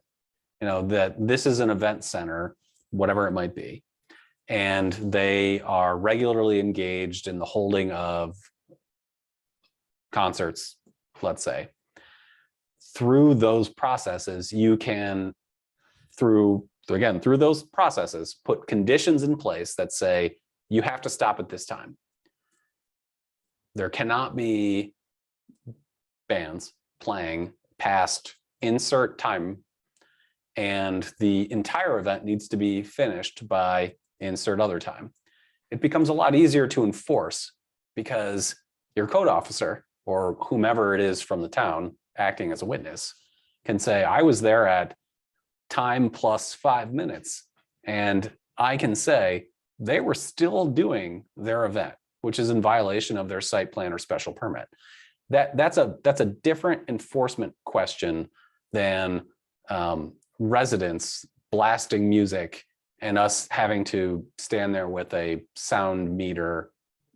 [SPEAKER 7] That this is an event center, whatever it might be, and they are regularly engaged in the holding of concerts, let's say. Through those processes, you can, through those processes, put conditions in place that say you have to stop at this time. There cannot be bands playing past insert time, and the entire event needs to be finished by insert other time. It becomes a lot easier to enforce because your code officer or whomever it is from the town acting as a witness can say, I was there at time plus 5 minutes, and I can say they were still doing their event, which is in violation of their site plan or special permit. That's a different enforcement question than residents blasting music and us having to stand there with a sound meter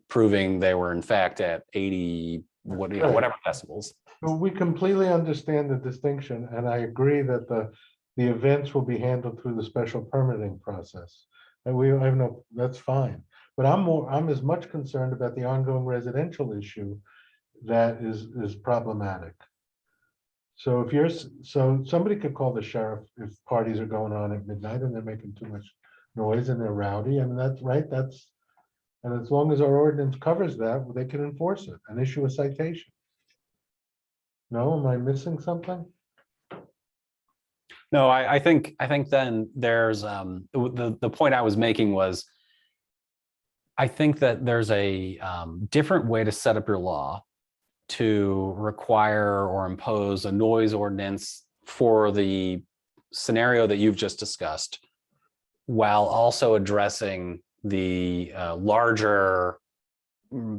[SPEAKER 7] proving they were in fact at 80, whatever decibels.
[SPEAKER 1] Well, we completely understand the distinction, and I agree that the events will be handled through the special permitting process. And I have no, that's fine. But I'm as much concerned about the ongoing residential issue that is problematic. So so somebody could call the sheriff if parties are going on at midnight and they're making too much noise and they're rowdy. I mean, that's right. And as long as our ordinance covers that, they can enforce it and issue a citation. No, am I missing something?
[SPEAKER 7] No, I think then there's the point I was making was I think that there's a different way to set up your law to require or impose a noise ordinance for the scenario that you've just discussed, while also addressing the larger,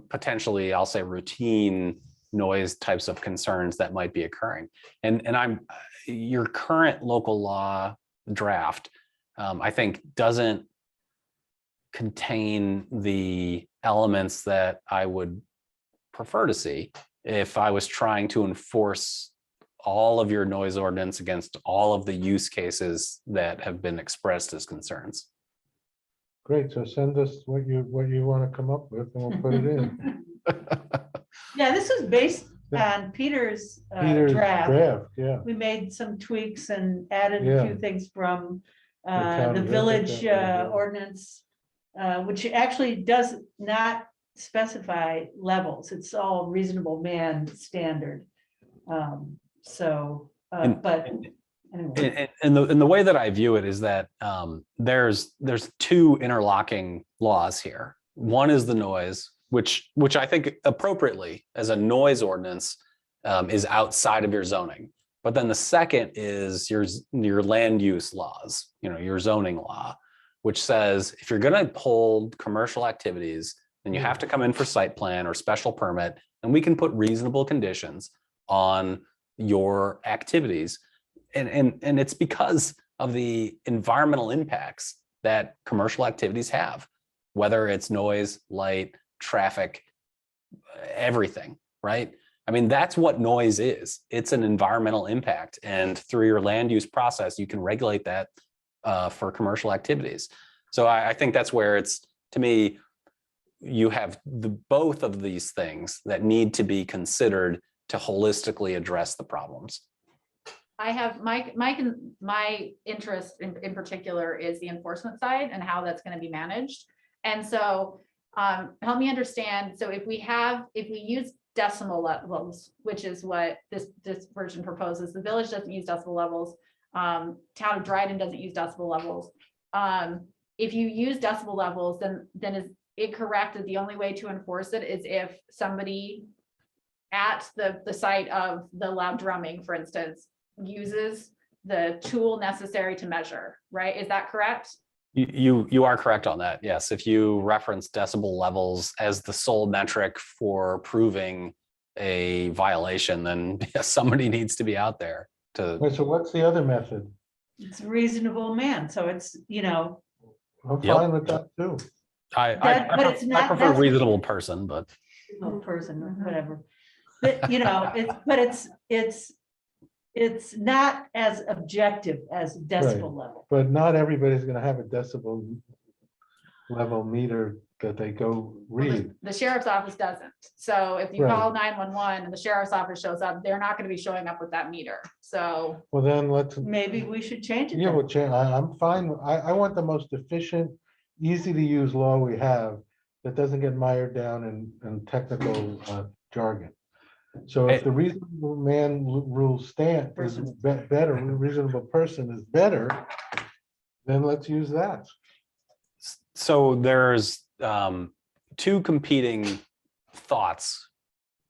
[SPEAKER 7] potentially, I'll say, routine noise types of concerns that might be occurring. And your current local law draft, I think, doesn't contain the elements that I would prefer to see if I was trying to enforce all of your noise ordinance against all of the use cases that have been expressed as concerns.
[SPEAKER 1] Great, so send us what you want to come up with and we'll put it in.
[SPEAKER 3] Yeah, this is based on Peter's
[SPEAKER 1] Peter's
[SPEAKER 3] draft.
[SPEAKER 1] yeah.
[SPEAKER 3] We made some tweaks and added
[SPEAKER 1] Yeah.
[SPEAKER 3] a few things from
[SPEAKER 1] town
[SPEAKER 3] the
[SPEAKER 1] of
[SPEAKER 3] village
[SPEAKER 1] Ithaca, yeah.
[SPEAKER 3] ordinance, which actually does not specify levels. It's all reasonable man standard. But anyway.
[SPEAKER 7] And the way that I view it is that there's two interlocking laws here. One is the noise, which I think appropriately as a noise ordinance is outside of your zoning. But then the second is your land use laws, your zoning law, which says if you're going to hold commercial activities, then you have to come in for site plan or special permit, and we can put reasonable conditions on your activities. And it's because of the environmental impacts that commercial activities have, whether it's noise, light, traffic, everything, right? I mean, that's what noise is. It's an environmental impact. And through your land use process, you can regulate that for commercial activities. So I think that's where it's, to me, you have both of these things that need to be considered to holistically address the problems.
[SPEAKER 2] I have my interest in particular is the enforcement side and how that's going to be managed. And so help me understand. So if we use decimal levels, which is what this version proposes, the village doesn't use decibel levels. Town of Dryden doesn't use decibel levels. If you use decibel levels, then is it correct that the only way to enforce it is if somebody at the site of the loud drumming, for instance, uses the tool necessary to measure, right? Is that correct?
[SPEAKER 7] You are correct on that. Yes, if you reference decibel levels as the sole metric for proving a violation, then yes, somebody needs to be out there to.
[SPEAKER 1] Wait, so what's the other method?
[SPEAKER 3] It's reasonable man, so it's,
[SPEAKER 1] I'm
[SPEAKER 7] Yep.
[SPEAKER 1] fine with that too.
[SPEAKER 3] But it's
[SPEAKER 7] I
[SPEAKER 3] not-
[SPEAKER 7] prefer
[SPEAKER 3] that's-
[SPEAKER 7] reasonable person, but
[SPEAKER 3] no person, or whatever. But, it's not as objective as decibel level.
[SPEAKER 1] But not everybody's gonna have a decibel level meter that they go
[SPEAKER 2] Well,
[SPEAKER 1] read.
[SPEAKER 2] the sheriff's office doesn't. So if you
[SPEAKER 1] Right.
[SPEAKER 2] call 911 and the sheriff's office shows up, they're not going to be showing up with that meter. So
[SPEAKER 1] Well, then let's,
[SPEAKER 3] Maybe we should change it.
[SPEAKER 1] yeah,
[SPEAKER 3] then.
[SPEAKER 1] well, I'm fine. I want the most efficient, easy to use law we have that doesn't get mired down in technical jargon. So if the reasonable man rule stand is
[SPEAKER 3] Person.
[SPEAKER 1] better, reasonable person is better, then let's use that.
[SPEAKER 7] so there's two competing thoughts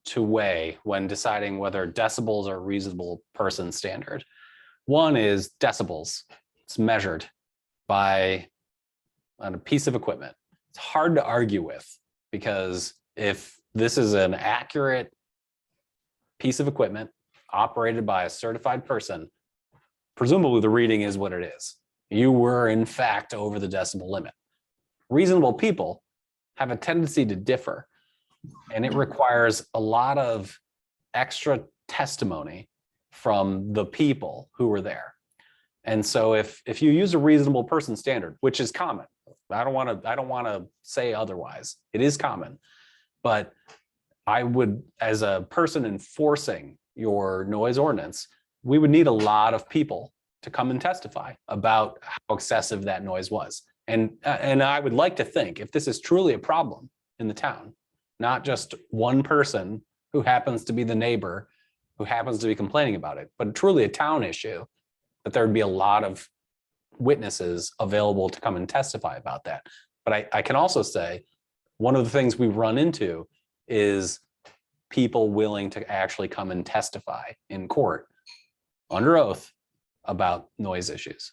[SPEAKER 7] to weigh when deciding whether decibels are a reasonable person standard. One is decibels. It's measured by on a piece of equipment. It's hard to argue with because if this is an accurate piece of equipment operated by a certified person, presumably the reading is what it is. You were in fact over the decibel limit. Reasonable people have a tendency to differ, and it requires a lot of extra testimony from the people who were there. And so if you use a reasonable person standard, which is common, I don't want to say otherwise, it is common, but I would, as a person enforcing your noise ordinance, we would need a lot of people to come and testify about how excessive that noise was. And I would like to think if this is truly a problem in the town, not just one person who happens to be the neighbor who happens to be complaining about it, but truly a town issue, that there would be a lot of witnesses available to come and testify about that. But I can also say, one of the things we run into is people willing to actually come and testify in court under oath about noise issues.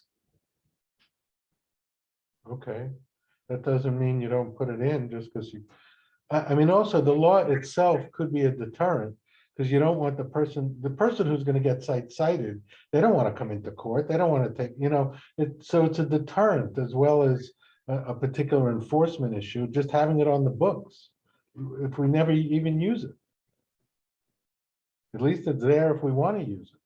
[SPEAKER 1] Okay, that doesn't mean you don't put it in just because you, I mean, also the law itself could be a deterrent. Because you don't want the person who's gonna get cited, they don't want to come into court, they don't want to take, so it's a deterrent as well as a particular enforcement issue, just having it on the books. If we never even use it. At least it's there if we want to use it.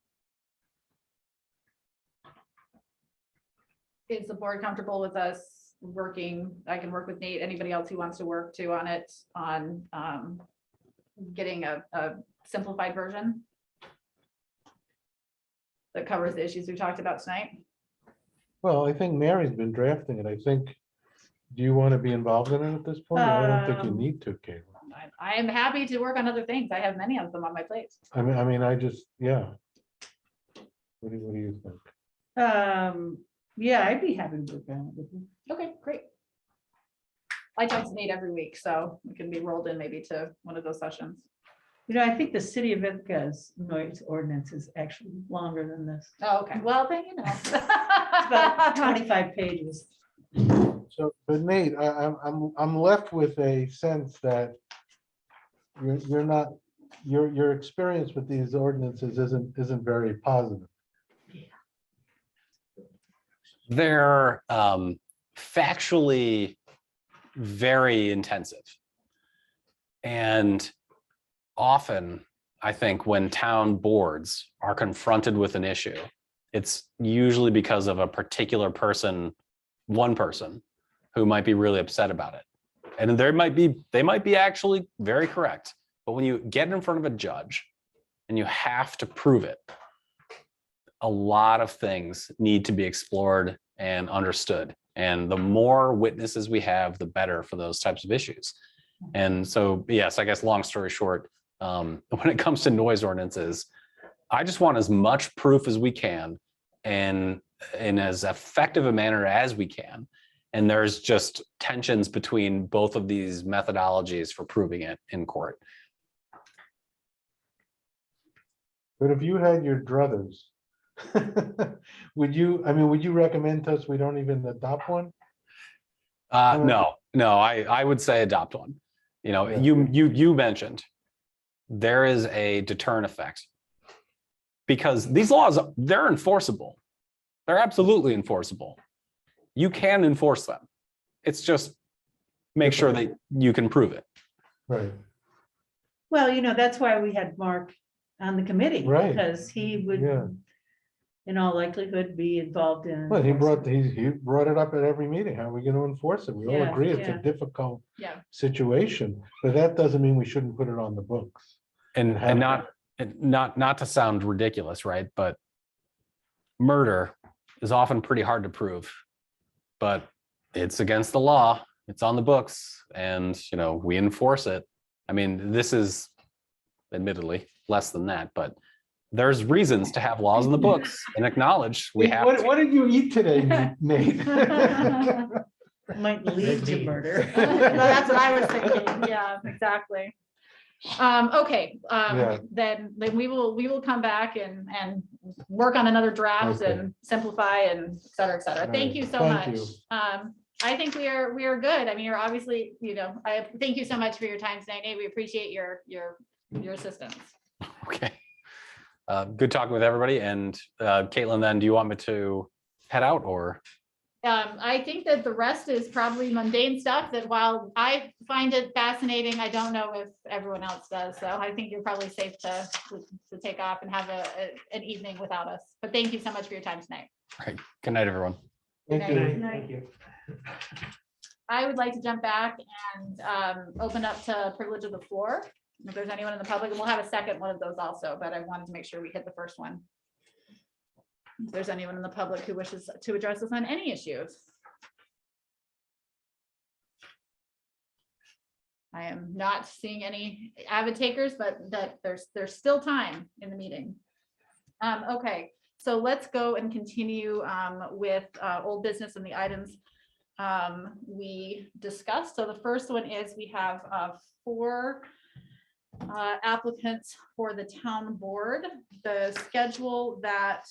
[SPEAKER 2] is the board comfortable with us working? I can work with Nate, anybody else who wants to work too on it, on getting a simplified version that covers the issues we talked about tonight.
[SPEAKER 1] Well, I think Mary's been drafting it, I think. Do you want to be involved in it at this point? I don't think you need to, Caitlin.
[SPEAKER 2] I am happy to work on other things. I have many of them on my plate.
[SPEAKER 1] I just, yeah. What do you think?
[SPEAKER 3] Yeah, I'd be happy to work on it with you.
[SPEAKER 2] Okay, great. I talk to Nate every week, so we can be rolled in maybe to one of those sessions.
[SPEAKER 3] I think the city of Ithaca's noise ordinance is actually longer than this.
[SPEAKER 2] Oh, okay, well, then
[SPEAKER 3] It's about 25 pages.
[SPEAKER 1] So, but Nate, I'm left with a sense that you're not, your experience with these ordinances isn't very positive.
[SPEAKER 7] They're factually very intensive. And often I think when town boards are confronted with an issue, it's usually because of a particular person, one person, who might be really upset about it. And they might be actually very correct. But when you get in front of a judge and you have to prove it, a lot of things need to be explored and understood. And the more witnesses we have, the better for those types of issues. And so, yes, I guess long story short, when it comes to noise ordinances, I just want as much proof as we can and in as effective a manner as we can. And there's just tensions between both of these methodologies for proving it in court.
[SPEAKER 1] But if you had your druthers, would you recommend to us we don't even adopt one?
[SPEAKER 7] No, I would say adopt one. You know,
[SPEAKER 1] Yeah.
[SPEAKER 7] you mentioned there is a deterrent effect because these laws, they're enforceable. They're absolutely enforceable. You can enforce them. It's just make sure that you can prove it.
[SPEAKER 1] Right,
[SPEAKER 3] Well, that's why we had Mark on the committee.
[SPEAKER 1] Right.
[SPEAKER 3] Because he would,
[SPEAKER 1] yeah.
[SPEAKER 3] in all likelihood, be involved in.
[SPEAKER 1] Well, he brought it up at every meeting. How are we gonna enforce it? We all
[SPEAKER 3] Yeah,
[SPEAKER 1] agree it's a
[SPEAKER 3] yeah.
[SPEAKER 1] difficult
[SPEAKER 2] Yeah.
[SPEAKER 1] situation, but that doesn't mean we shouldn't put it on the books.
[SPEAKER 7] And
[SPEAKER 1] have-
[SPEAKER 7] not to sound ridiculous, right? But murder is often pretty hard to prove, but it's against the law. It's on the books, and we enforce it. I mean, this is admittedly less than that, but there's reasons to have laws in the books and acknowledge we have.
[SPEAKER 1] What did you eat today, Nate?
[SPEAKER 3] Might lead to murder.
[SPEAKER 2] No, that's what I was thinking. Yeah, exactly. Okay,
[SPEAKER 1] Yeah.
[SPEAKER 2] then we will come back and work on another draft
[SPEAKER 1] Okay.
[SPEAKER 2] and simplify and et cetera, et cetera. Thank you so
[SPEAKER 1] Thank
[SPEAKER 2] much.
[SPEAKER 1] you.
[SPEAKER 2] I think we are good. I mean, you're obviously, I thank you so much for your time tonight, Nate. We appreciate your assistance.
[SPEAKER 7] Okay. Good talking with everybody. And Caitlin, then do you want me to head out or?
[SPEAKER 2] I think that the rest is probably mundane stuff that while I find it fascinating, I don't know if everyone else does. So I think you're probably safe to take off and have an evening without us. But thank you so much for your time tonight.
[SPEAKER 7] Good night, everyone.
[SPEAKER 1] Thank
[SPEAKER 2] Good
[SPEAKER 1] you.
[SPEAKER 2] night.
[SPEAKER 6] Thank you.
[SPEAKER 2] I would like to jump back and open up to privilege of the floor. If there's anyone in the public, and we'll have a second one of those also, but I wanted to make sure we hit the first one. If there's anyone in the public who wishes to address us on any issues. I am not seeing any avid takers, but that there's still time in the meeting. Okay, so let's go and continue with old business and the items we discussed. So the first one is we have 4 applicants for the town board. The schedule that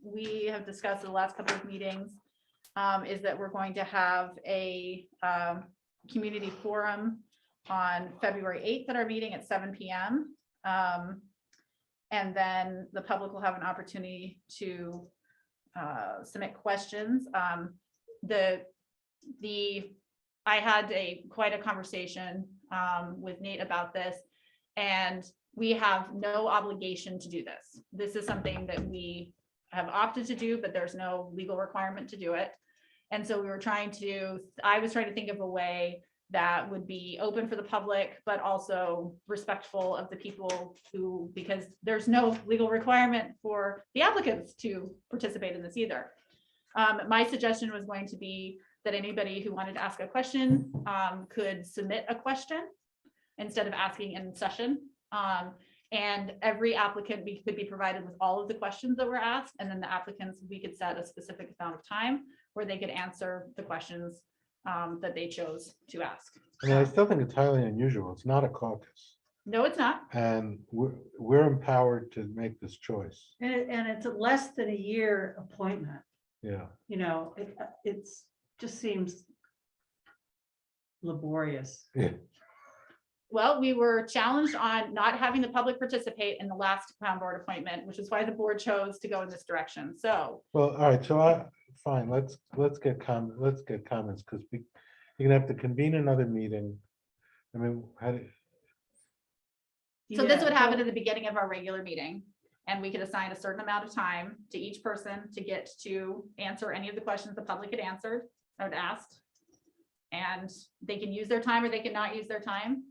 [SPEAKER 2] we have discussed in the last couple of meetings is that we're going to have a community forum on February 8th at our meeting at 7 p.m. And then the public will have an opportunity to submit questions. I had quite a conversation with Nate about this, and we have no obligation to do this. This is something that we have opted to do, but there's no legal requirement to do it. And so I was trying to think of a way that would be open for the public, but also respectful of the people because there's no legal requirement for the applicants to participate in this either. My suggestion was going to be that anybody who wanted to ask a question could submit a question instead of asking in session. And every applicant could be provided with all of the questions that were asked, and then the applicants, we could set a specific amount of time where they could answer the questions that they chose to ask.
[SPEAKER 1] I mean, I still think it's highly unusual. It's not a caucus.
[SPEAKER 2] No, it's not.
[SPEAKER 1] And we're empowered to make this choice.
[SPEAKER 3] And it's a less than a year appointment,
[SPEAKER 1] Yeah.
[SPEAKER 3] it's just seems laborious.
[SPEAKER 2] Well, we were challenged on not having the public participate in the last town board appointment, which is why the board chose to go in this direction. So
[SPEAKER 1] Well, all right, so fine, let's get comments, because you're gonna have to convene another meeting. I mean,
[SPEAKER 2] So this
[SPEAKER 3] Yeah,
[SPEAKER 2] would happen
[SPEAKER 3] well,
[SPEAKER 2] at the beginning of our regular meeting. And we could assign a certain amount of time to each person to get to answer any of the questions the public had answered or had asked. And they can use their time or they can not use their time.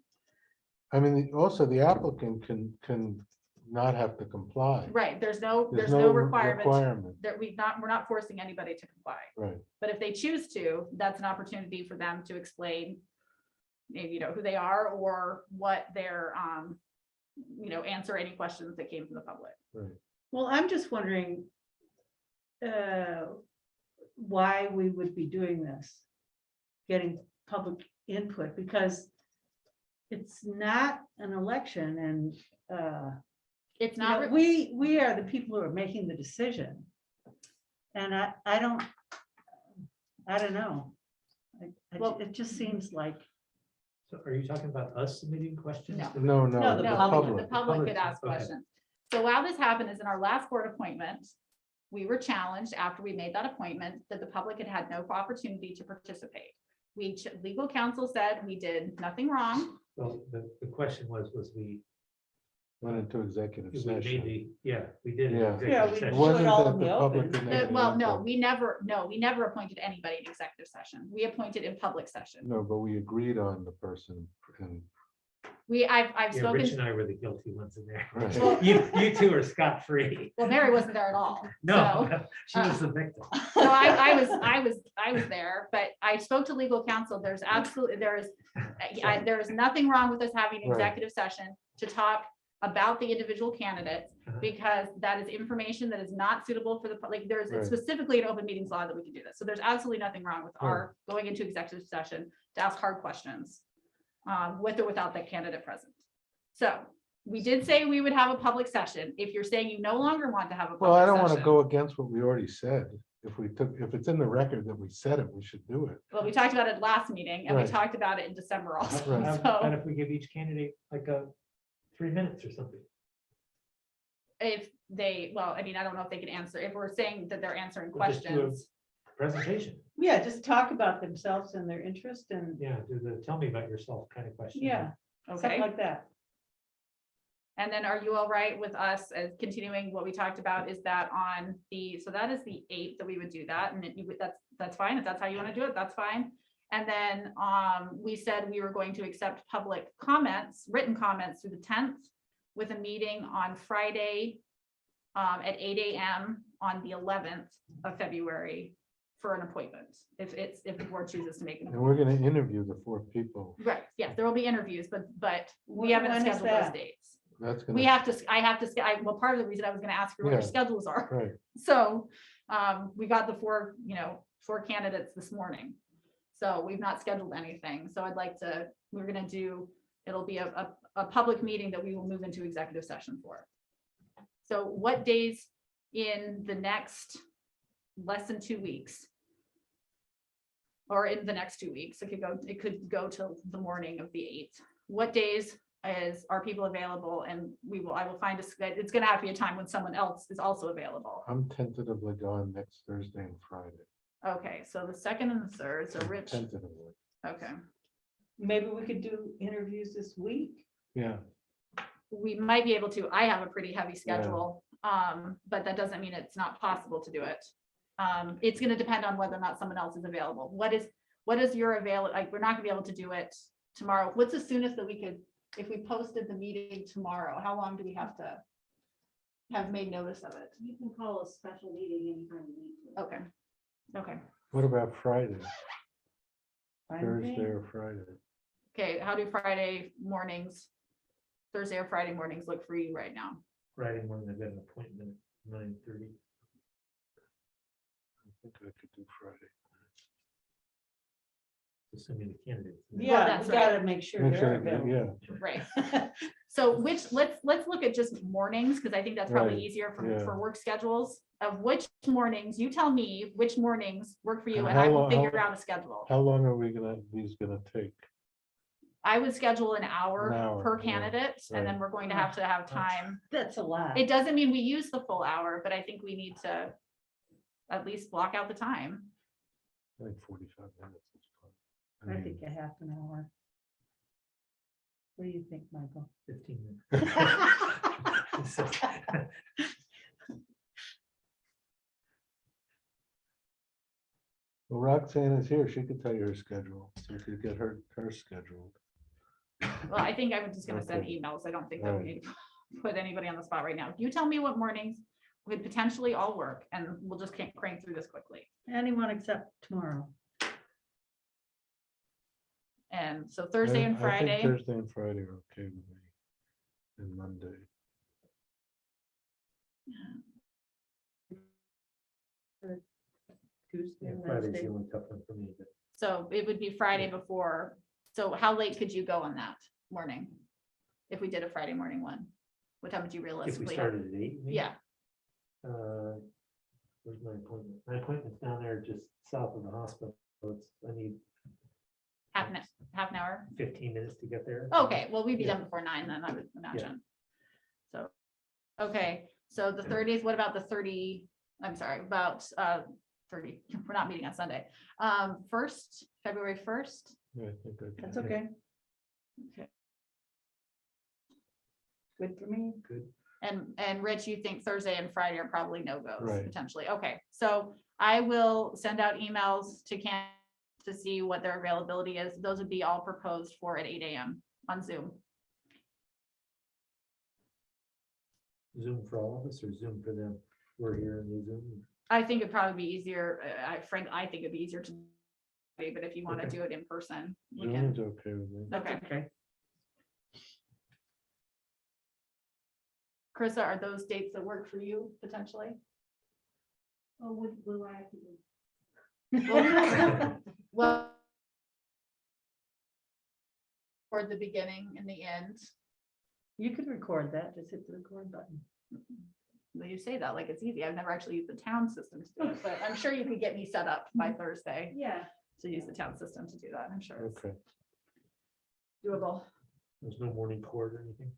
[SPEAKER 1] I mean, also the applicant can not have to comply.
[SPEAKER 2] Right, there's no
[SPEAKER 1] There's
[SPEAKER 2] requirement
[SPEAKER 1] requirement,
[SPEAKER 2] that we're not forcing anybody to comply.
[SPEAKER 1] right.
[SPEAKER 2] But if they choose to, that's an opportunity for them to explain maybe, you know, who they are or what their, you know, answer any questions that came from the public.
[SPEAKER 3] well, I'm just wondering why we would be doing this, getting public input, because it's not an election and
[SPEAKER 2] It's
[SPEAKER 3] you know,
[SPEAKER 2] not,
[SPEAKER 3] we are the people who are making the decision. And I don't know.
[SPEAKER 2] Well-
[SPEAKER 3] It just seems like,
[SPEAKER 6] So are you talking about us submitting questions?
[SPEAKER 2] No.
[SPEAKER 1] No,
[SPEAKER 3] No, the
[SPEAKER 1] the
[SPEAKER 2] no,
[SPEAKER 3] public.
[SPEAKER 2] the
[SPEAKER 1] public.
[SPEAKER 2] public could
[SPEAKER 6] Public,
[SPEAKER 2] ask
[SPEAKER 6] okay.
[SPEAKER 2] questions. So while this happened is in our last board appointment, we were challenged after we made that appointment that the public had had no opportunity to participate. Legal counsel said we did nothing wrong.
[SPEAKER 6] Well, the question was we,
[SPEAKER 1] Went into executive
[SPEAKER 6] we made
[SPEAKER 1] session.
[SPEAKER 6] we did. an
[SPEAKER 1] Yeah.
[SPEAKER 6] executive
[SPEAKER 3] Yeah, we-
[SPEAKER 1] It
[SPEAKER 6] session.
[SPEAKER 3] it
[SPEAKER 1] wasn't
[SPEAKER 3] all
[SPEAKER 1] that
[SPEAKER 3] in
[SPEAKER 1] the
[SPEAKER 3] the
[SPEAKER 1] public
[SPEAKER 3] open.
[SPEAKER 1] didn't have any
[SPEAKER 2] Well, no,
[SPEAKER 1] input.
[SPEAKER 2] we never appointed anybody in executive session. We appointed in public session.
[SPEAKER 1] No, but we agreed on the person and.
[SPEAKER 2] I've
[SPEAKER 6] Yeah, Rich
[SPEAKER 2] spoken,
[SPEAKER 6] and I were the guilty ones in there.
[SPEAKER 1] Right.
[SPEAKER 6] You two are scot-free.
[SPEAKER 2] well, Mary wasn't there at all.
[SPEAKER 6] No,
[SPEAKER 2] So-
[SPEAKER 6] she was the victim.
[SPEAKER 2] So I was there, but I spoke to legal counsel. There is nothing wrong with us having an
[SPEAKER 1] Right.
[SPEAKER 2] executive session to talk about the individual candidates
[SPEAKER 6] Uh-huh.
[SPEAKER 2] because that is information that is not suitable for the public. There's
[SPEAKER 1] Right.
[SPEAKER 2] specifically an open meetings law that we can do this. So there's absolutely nothing wrong with our going into executive session to ask hard questions with or without that candidate present. So we did say we would have a public session. If you're saying you no longer want to have a
[SPEAKER 1] Well, I don't
[SPEAKER 2] public
[SPEAKER 1] want to
[SPEAKER 2] session.
[SPEAKER 1] go against what we already said. If it's in the record that we said it, we should do it.
[SPEAKER 2] Well, we talked about it last meeting and we
[SPEAKER 1] Right.
[SPEAKER 2] talked about it in December also.
[SPEAKER 1] Right.
[SPEAKER 6] How about
[SPEAKER 2] So
[SPEAKER 6] if we give each candidate like 3 minutes or something?
[SPEAKER 2] if they, well, I mean, I don't know if they can answer, if we're saying that they're answering
[SPEAKER 6] We'll just do a-
[SPEAKER 2] questions.
[SPEAKER 6] Presentation.
[SPEAKER 3] yeah, just talk about themselves and their interest and,
[SPEAKER 6] Yeah, do the tell me about yourself kind of question.
[SPEAKER 3] yeah, something
[SPEAKER 2] Okay,
[SPEAKER 3] like that.
[SPEAKER 2] and then are you all right with us as continuing what we talked about is that on the, so that is the 8th that we would do that and that's fine. If that's how you want to do it, that's fine. And then we said we were going to accept public comments, written comments through the 10th with a meeting on Friday at 8 AM on the 11th of February for an appointment, if the board chooses to make an
[SPEAKER 1] And
[SPEAKER 2] appointment.
[SPEAKER 1] we're going to interview the 4 people.
[SPEAKER 2] Right, yes, there will be interviews, but we
[SPEAKER 3] When
[SPEAKER 2] haven't
[SPEAKER 3] is
[SPEAKER 2] scheduled those
[SPEAKER 3] that?
[SPEAKER 2] dates.
[SPEAKER 1] That's
[SPEAKER 2] We
[SPEAKER 1] gonna,
[SPEAKER 2] have to, I have to, well, part of the reason I was gonna ask you what your
[SPEAKER 1] Yeah.
[SPEAKER 2] schedules are.
[SPEAKER 1] right.
[SPEAKER 2] So we got the 4 candidates this morning. So we've not scheduled anything. So I'd like to, we're gonna do, it'll be a public meeting that we will move into executive session for. So what days in the next less than 2 weeks? Or in the next 2 weeks, it could go till the morning of the 8th. What days are people available? And I will find it's gonna have to be a time when someone else is also available.
[SPEAKER 1] I'm tentatively gone next Thursday and Friday.
[SPEAKER 2] Okay, so the 2nd and the 3rd, so Rich,
[SPEAKER 1] Tentatively,
[SPEAKER 2] okay.
[SPEAKER 3] Maybe we could do interviews this week.
[SPEAKER 1] yeah.
[SPEAKER 2] We might be able to, I have a pretty heavy schedule, but that doesn't mean it's not possible to do it. It's gonna depend on whether or not someone else is available. What is your like, we're not gonna be able to do it tomorrow. What's the soonest that we could, if we posted the meeting tomorrow, how long do we have to have made notice of it?
[SPEAKER 8] You can call a special meeting anytime you need to.
[SPEAKER 2] Okay, okay,
[SPEAKER 1] What about Friday,
[SPEAKER 3] Fine with
[SPEAKER 1] Thursday
[SPEAKER 3] me.
[SPEAKER 1] or Friday?
[SPEAKER 2] okay, how do Friday mornings, Thursday or Friday mornings look for you right now?
[SPEAKER 6] Friday morning, I've got an appointment at 9:30.
[SPEAKER 1] I think I could do Friday.
[SPEAKER 6] Assuming the candidates.
[SPEAKER 3] Yeah,
[SPEAKER 2] that's
[SPEAKER 3] we gotta make sure
[SPEAKER 1] Make
[SPEAKER 3] they're
[SPEAKER 1] sure, that-
[SPEAKER 3] available.
[SPEAKER 1] yeah,
[SPEAKER 2] Right. So let's look at just mornings, because I think that's probably
[SPEAKER 1] Right,
[SPEAKER 2] easier
[SPEAKER 1] yeah.
[SPEAKER 2] for work schedules of which mornings, you tell me which mornings work for you
[SPEAKER 1] And
[SPEAKER 2] and I
[SPEAKER 1] how
[SPEAKER 2] will
[SPEAKER 1] long-
[SPEAKER 2] figure out a schedule.
[SPEAKER 1] how long are these gonna take?
[SPEAKER 2] I would schedule an hour
[SPEAKER 1] hour,
[SPEAKER 2] per
[SPEAKER 1] yeah,
[SPEAKER 2] candidate, and then
[SPEAKER 1] right.
[SPEAKER 2] we're going to have time.
[SPEAKER 3] That's a lot.
[SPEAKER 2] It doesn't mean we use the full hour, but I think we need to at least block out the time.
[SPEAKER 1] I think 45 minutes is fine.
[SPEAKER 3] I
[SPEAKER 1] mean,
[SPEAKER 3] think a half an hour. What do you think, Michael?
[SPEAKER 6] 15 minutes.
[SPEAKER 1] Well, Roxanne is here. She could tell you her schedule. So you could get her scheduled.
[SPEAKER 2] Well, I think I'm just gonna send
[SPEAKER 1] Okay.
[SPEAKER 2] emails. I don't think that we
[SPEAKER 1] Alright.
[SPEAKER 2] need to put anybody on the spot right now. You tell me what mornings would potentially all work, and we'll just crank through this quickly.
[SPEAKER 3] Anyone except tomorrow.
[SPEAKER 2] And so Thursday and
[SPEAKER 1] I think
[SPEAKER 2] Friday,
[SPEAKER 1] Thursday and Friday are okay with me. And Monday.
[SPEAKER 3] Tuesday,
[SPEAKER 6] Yeah, Friday's
[SPEAKER 3] Wednesday.
[SPEAKER 6] the only tough one for me, but
[SPEAKER 2] so it would be Friday before. So how late could you go on that morning? If we did a Friday morning one, what time would you
[SPEAKER 6] if we
[SPEAKER 2] realistically? have?
[SPEAKER 6] started at 8. maybe?
[SPEAKER 2] Yeah,
[SPEAKER 6] Where's my appointment? My appointment's down there just south of the hospital. I need
[SPEAKER 2] half an hour.
[SPEAKER 6] 15 minutes to get there.
[SPEAKER 2] Okay, well, we'd be
[SPEAKER 6] Yeah.
[SPEAKER 2] done before 9 then, I would imagine. So, okay, so the 30th, what about the 30, I'm sorry, about 30, we're not meeting on Sunday. February 1st.
[SPEAKER 1] Yeah, I think I
[SPEAKER 3] That's
[SPEAKER 1] can.
[SPEAKER 3] okay.
[SPEAKER 2] Okay.
[SPEAKER 3] Good for me.
[SPEAKER 6] Good.
[SPEAKER 2] And Rich, you think Thursday and Friday are probably no-goes
[SPEAKER 1] Right.
[SPEAKER 2] potentially. Okay, so I will send out emails to to see what their availability is. Those would be all proposed for at 8 AM on Zoom.
[SPEAKER 6] Zoom for all of us or Zoom for them? We're here in the Zoom.
[SPEAKER 2] I think it'd probably be easier, I think it'd be easier to, but if you want to
[SPEAKER 6] Okay.
[SPEAKER 2] do it in person, we
[SPEAKER 1] Zoom
[SPEAKER 2] can.
[SPEAKER 1] is okay with me.
[SPEAKER 3] That's
[SPEAKER 2] Okay.
[SPEAKER 3] okay.
[SPEAKER 2] Carissa, are those dates that work for you potentially?
[SPEAKER 8] Oh, what do I have to do?
[SPEAKER 2] Well, for the beginning and the end,
[SPEAKER 3] You could record that, just hit the record button.
[SPEAKER 2] well, you say that like it's easy. I've never actually used the town system to do it, but I'm sure you could get me set up by Thursday
[SPEAKER 8] Yeah.
[SPEAKER 2] to use the town system to do that. I'm sure it's
[SPEAKER 1] Okay.
[SPEAKER 2] doable.
[SPEAKER 6] There's no morning court or anything?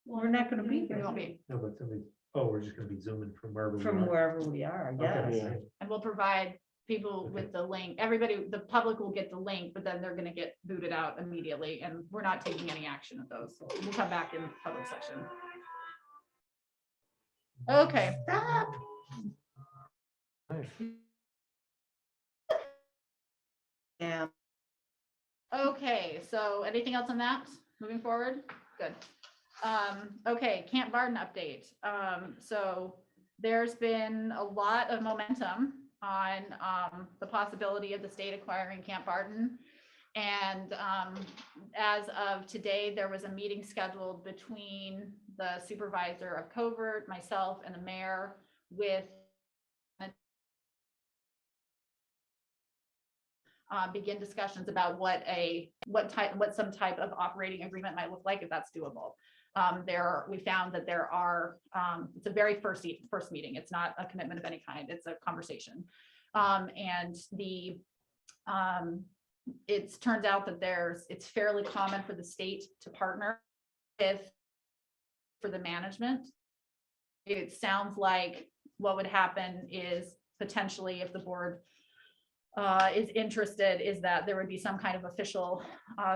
[SPEAKER 3] We're not gonna be
[SPEAKER 2] We
[SPEAKER 3] here
[SPEAKER 2] won't be.
[SPEAKER 6] No, but somebody, oh, we're just gonna be zooming from wherever. we
[SPEAKER 3] from
[SPEAKER 6] are.
[SPEAKER 3] wherever we are,
[SPEAKER 6] Okay,
[SPEAKER 3] yes.
[SPEAKER 1] Yeah.
[SPEAKER 2] And we'll provide people with the link. Everybody, the public will get the link, but then they're gonna get booted out immediately, and we're not taking any action of those. We'll come back in the public section. Okay.
[SPEAKER 1] Nice.
[SPEAKER 3] Yeah.
[SPEAKER 2] Okay, so anything else on that moving forward? Good. Okay, Camp Barden update. So there's been a lot of momentum on the possibility of the state acquiring Camp Barden. And as of today, there was a meeting scheduled between the supervisor of Covert, myself, and the mayor with begin discussions about what some type of operating agreement might look like, if that's doable. We found that there are, it's a very first meeting. It's not a commitment of any kind. It's a conversation. And it turns out that it's fairly common for the state to partner for the management. It sounds like what would happen is potentially, if the board is interested, is that there would be some kind of official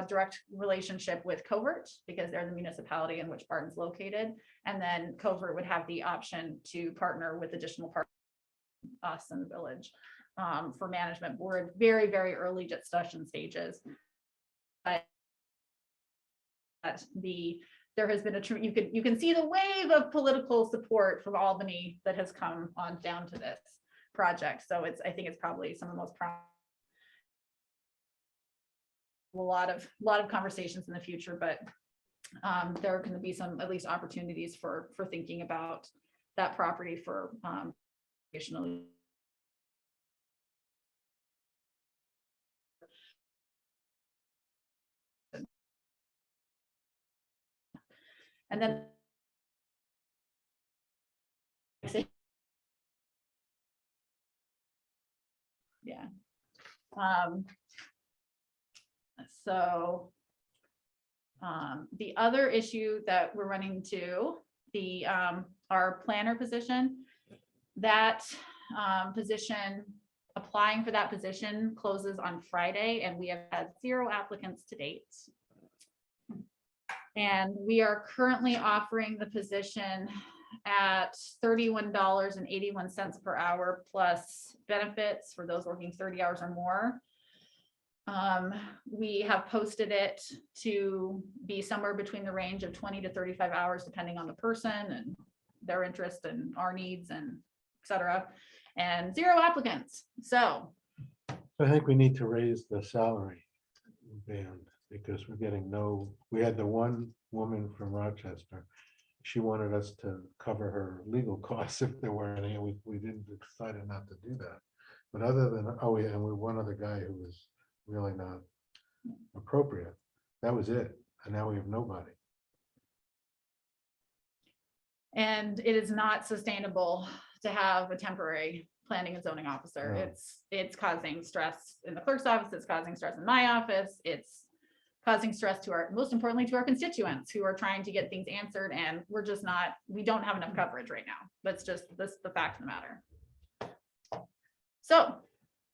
[SPEAKER 2] direct relationship with Covert, because they're the municipality in which Barton's located. And then Covert would have the option to partner with additional partners, us and the village, for management. We're at very, very early discussion stages. But there has been you can see the wave of political support from Albany that has come on down to this project. So I think it's probably some of the most a lot of conversations in the future, but there are going to be some at least opportunities for thinking about that property for additional. And then yeah. So the other issue that we're running into, our planner position, that position, applying for that position closes on Friday, and we have had 0 applicants to date. And we are currently offering the position at $31.81 per hour plus benefits for those working 30 hours or more. We have posted it to be somewhere between the range of 20 to 35 hours, depending on the person and their interest and our needs and et cetera, and 0 applicants. So
[SPEAKER 1] I think we need to raise the salary band because we're getting we had the one woman from Rochester. She wanted us to cover her legal costs if there were any, and we didn't decided not to do that. But other than, oh yeah, and we one other guy who was really not appropriate. That was it. And now we have nobody.
[SPEAKER 2] and it is not sustainable to have a temporary planning and zoning officer.
[SPEAKER 1] No.
[SPEAKER 2] It's causing stress in the clerk's office, it's causing stress in my office, it's causing stress to our, most importantly, to our constituents who are trying to get things answered, and we're just not, we don't have enough coverage right now. That's the fact of the matter. So,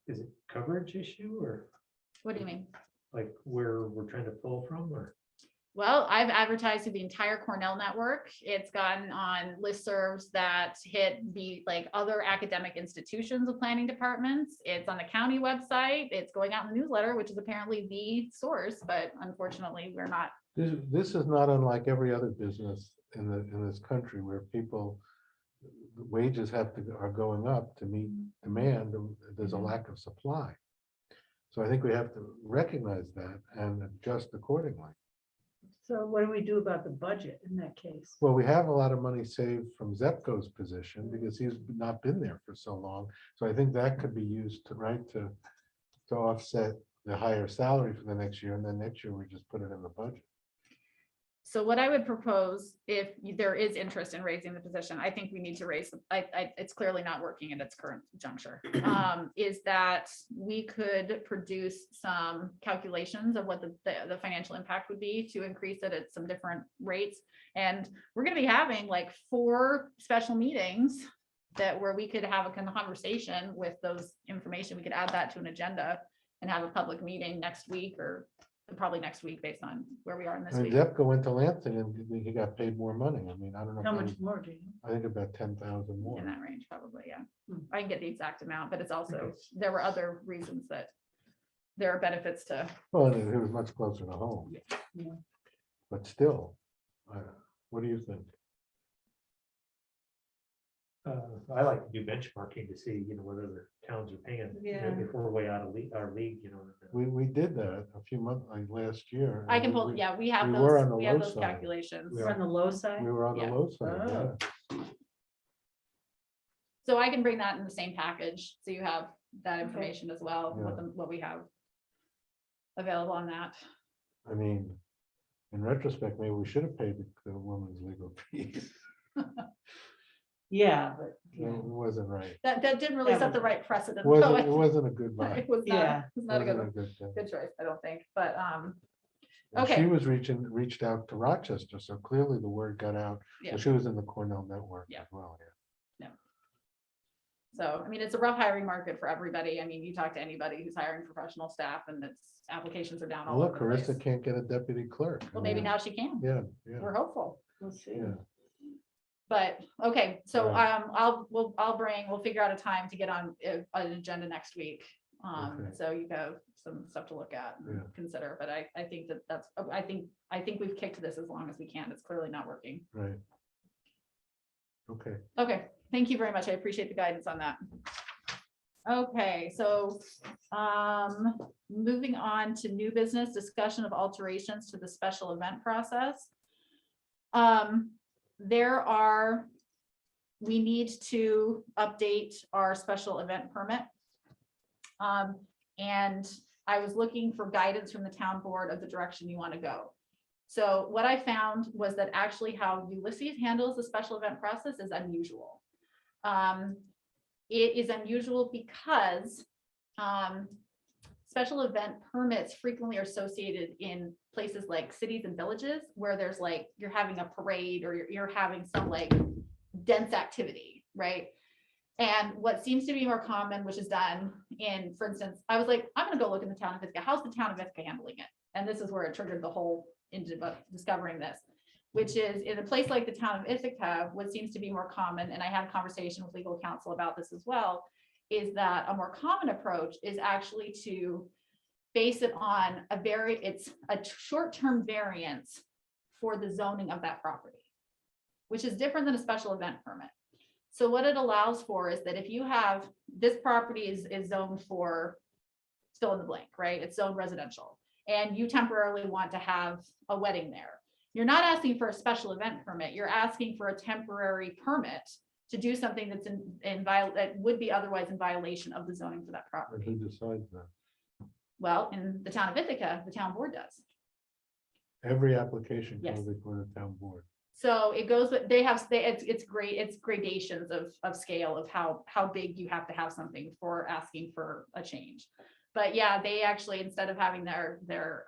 [SPEAKER 6] Is it coverage issue or
[SPEAKER 2] what do you mean?
[SPEAKER 6] like where we're trying to pull from or?
[SPEAKER 2] Well, I've advertised to the entire Cornell network. It's gotten on listservs that hit the like other academic institutions of planning departments. It's on the county website. It's going out in the newsletter, which is apparently the source, but unfortunately, we're not.
[SPEAKER 1] This is not unlike every other business in this country where people, the wages are going up to meet demand. There's a lack of supply. So I think we have to recognize that and adjust accordingly.
[SPEAKER 3] So what do we do about the budget in that case?
[SPEAKER 1] Well, we have a lot of money saved from Zepco's position because he's not been there for so long. So I think that could be used to offset the higher salary for the next year. And then next year, we just put it in the budget.
[SPEAKER 2] So what I would propose, if there is interest in raising the position, I think we need to raise, it's clearly not working at its current juncture, is that we could produce some calculations of what the financial impact would be to increase it at some different rates. And we're gonna be having like 4 special meetings where we could have a conversation with those information. We could add that to an agenda and have a public meeting next week or probably next week based on where we are in this
[SPEAKER 1] I mean,
[SPEAKER 2] week.
[SPEAKER 1] Zepco went to Lansing and he got paid more money. I mean, I don't know.
[SPEAKER 3] How
[SPEAKER 1] if
[SPEAKER 3] much
[SPEAKER 1] it was-
[SPEAKER 3] more do you?
[SPEAKER 1] I think about 10,000 more.
[SPEAKER 2] In that range, probably, yeah.
[SPEAKER 3] Hmm.
[SPEAKER 2] I can get the exact amount, but it's also,
[SPEAKER 6] Okay.
[SPEAKER 2] there were other reasons that there are benefits to,
[SPEAKER 1] Well, and it was much closer to home.
[SPEAKER 3] Yeah.
[SPEAKER 1] But still, what do you think?
[SPEAKER 6] I like to do benchmarking to see, whether the towns are paying,
[SPEAKER 3] Yeah.
[SPEAKER 6] if we're way out of our league,
[SPEAKER 1] We did that a few months, like last year.
[SPEAKER 2] I can
[SPEAKER 1] and
[SPEAKER 2] pull,
[SPEAKER 1] we-
[SPEAKER 2] yeah, we have
[SPEAKER 1] we were on
[SPEAKER 2] those,
[SPEAKER 1] the
[SPEAKER 2] we have
[SPEAKER 1] low
[SPEAKER 2] those
[SPEAKER 1] side.
[SPEAKER 2] calculations.
[SPEAKER 3] We're on the low side?
[SPEAKER 1] We were on the
[SPEAKER 2] Yeah.
[SPEAKER 1] low side,
[SPEAKER 3] Oh.
[SPEAKER 1] yeah.
[SPEAKER 2] So I can bring that in the same package, so you have that information as well,
[SPEAKER 1] Yeah.
[SPEAKER 2] what we have available on that.
[SPEAKER 1] I mean, in retrospect, maybe we should have paid the woman's legal fees.
[SPEAKER 3] Yeah, but,
[SPEAKER 1] It wasn't right.
[SPEAKER 2] That didn't really
[SPEAKER 3] Yeah,
[SPEAKER 2] set the
[SPEAKER 3] but-
[SPEAKER 2] right precedent.
[SPEAKER 1] It
[SPEAKER 2] though.
[SPEAKER 1] wasn't, it wasn't a good buy.
[SPEAKER 2] It was not,
[SPEAKER 3] Yeah.
[SPEAKER 2] it was not a
[SPEAKER 1] Wasn't
[SPEAKER 2] good,
[SPEAKER 1] thing.
[SPEAKER 2] good choice, I don't think, but,
[SPEAKER 1] And
[SPEAKER 2] okay.
[SPEAKER 1] She was reached out to Rochester, so clearly the word got out.
[SPEAKER 2] Yeah.
[SPEAKER 1] Well, she was in the Cornell network
[SPEAKER 2] Yeah.
[SPEAKER 1] as well, yeah.
[SPEAKER 2] So, I mean, it's a rough hiring market for everybody. I mean, you talk to anybody who's hiring professional staff and its applications are down all
[SPEAKER 1] Well,
[SPEAKER 2] over
[SPEAKER 1] look,
[SPEAKER 2] the
[SPEAKER 1] Carissa
[SPEAKER 2] place.
[SPEAKER 1] can't get a deputy clerk. I
[SPEAKER 2] Well, maybe
[SPEAKER 1] mean,
[SPEAKER 2] now she can.
[SPEAKER 1] Yeah, yeah,
[SPEAKER 2] We're hopeful,
[SPEAKER 3] we'll see.
[SPEAKER 1] yeah.
[SPEAKER 2] but, okay, so,
[SPEAKER 1] Right.
[SPEAKER 2] we'll figure out a time to get on an agenda next week.
[SPEAKER 1] Okay.
[SPEAKER 2] So you have some stuff to look at and
[SPEAKER 1] Yeah.
[SPEAKER 2] consider, but I think I think we've kicked this as long as we can. It's clearly not working.
[SPEAKER 1] Right. Okay,
[SPEAKER 2] Okay, thank you very much. I appreciate the guidance on that. Okay, so moving on to new business, discussion of alterations to the special event process. We need to update our special event permit. And I was looking for guidance from the town board of the direction you want to go. So what I found was that actually how Ulysses handles the special event process is unusual. It is unusual because special event permits frequently are associated in places like cities and villages where there's like, you're having a parade or you're having some like dense activity, right? And what seems to be more common, which is done in, for instance, I was like, I'm gonna go look in the town of Ithaca. How's the town of Ithaca handling it? And this is where it triggered the whole into discovering this, which is in a place like the town of Ithaca, what seems to be more common, and I had a conversation with legal counsel about this as well, is that a more common approach is actually to base it on it's a short-term variance for the zoning of that property, which is different than a special event permit. So what it allows for is that if you have, this property is zoned for fill in the blank, right? It's zoned residential, and you temporarily want to have a wedding there. You're not asking for a special event permit. You're asking for a temporary permit to do something that's that would be otherwise in violation of the zoning for that
[SPEAKER 1] Or
[SPEAKER 2] property.
[SPEAKER 1] who decides that?
[SPEAKER 2] Well, in the town of Ithaca, the town board does.
[SPEAKER 1] Every application
[SPEAKER 2] Yes.
[SPEAKER 1] goes before the town board.
[SPEAKER 2] So it goes, but it's great, it's gradations of scale of how big you have to have something for asking for a change. But yeah, they actually, instead of having their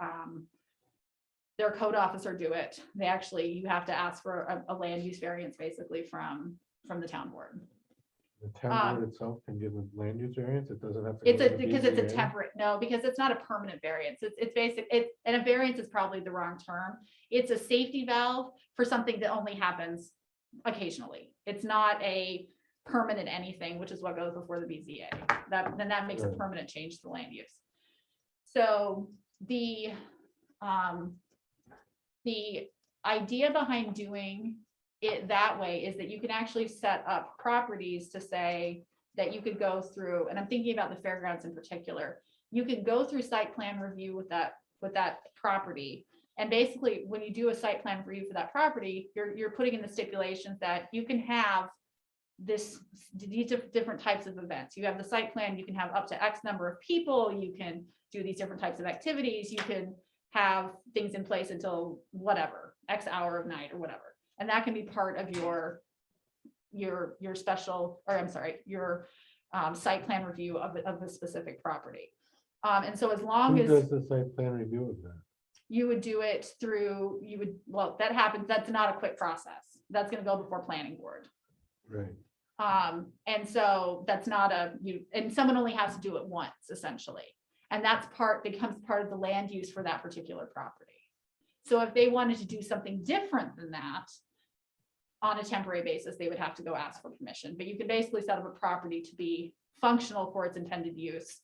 [SPEAKER 2] code officer do it, you have to ask for a land use variance basically from the town board.
[SPEAKER 1] The town board itself can give a land use variance. It doesn't have to.
[SPEAKER 2] It's
[SPEAKER 1] go to
[SPEAKER 2] because it's a
[SPEAKER 1] BZA?
[SPEAKER 2] temporary, no, because it's not a permanent variance. It's basic, and a variance is probably the wrong term. It's a safety valve for something that only happens occasionally. It's not a permanent anything, which is what goes before the BZA. Then that makes a
[SPEAKER 1] Right.
[SPEAKER 2] permanent change to the land use. So the idea behind doing it that way is that you can actually set up properties to say that you could go through, and I'm thinking about the fairgrounds in particular. You could go through site plan review with that property. And basically, when you do a site plan review for that property, you're putting in the stipulations that you can have these different types of events. You have the site plan, you can have up to X number of people, you can do these different types of activities, you can have things in place until whatever, X hour of night or whatever. And that can be part of your special, or I'm sorry, your site plan review of the specific property. And so as long
[SPEAKER 1] Who
[SPEAKER 2] as
[SPEAKER 1] does the site plan review of that?
[SPEAKER 2] you would do it through, well, that happens, that's not a quick process. That's gonna go before planning board.
[SPEAKER 1] Right.
[SPEAKER 2] And so that's not and someone only has to do it once essentially. And becomes part of the land use for that particular property. So if they wanted to do something different than that on a temporary basis, they would have to go ask for permission, but you can basically set up a property to be functional for its intended use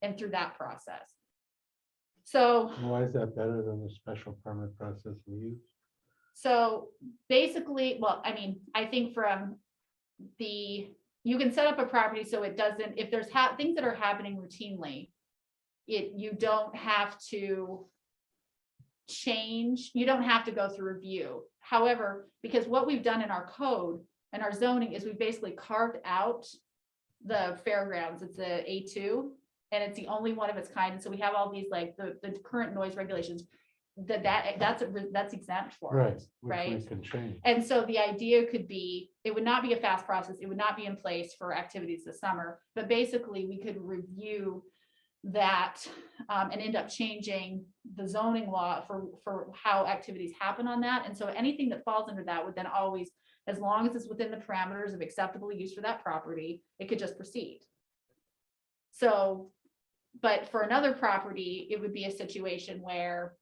[SPEAKER 2] and through that process. So
[SPEAKER 1] Why is that better than the special permit process we use?
[SPEAKER 2] So basically, well, I mean, I think you can set up a property so it doesn't, if there's things that are happening routinely, you don't have to change, you don't have to go through review. However, because what we've done in our code and our zoning is we've basically carved out the fairgrounds. It's a A2 and it's the only one of its kind. And so we have all these like the current noise regulations that's exempt for
[SPEAKER 1] Right.
[SPEAKER 2] it,
[SPEAKER 1] Which
[SPEAKER 2] right?
[SPEAKER 1] we can change.
[SPEAKER 2] And so the idea could be, it would not be a fast process. It would not be in place for activities this summer, but basically we could review that and end up changing the zoning law for how activities happen on that. And so anything that falls under that would then always, as long as it's within the parameters of acceptable use for that property, it could just proceed. So, but for another property, it would be a situation where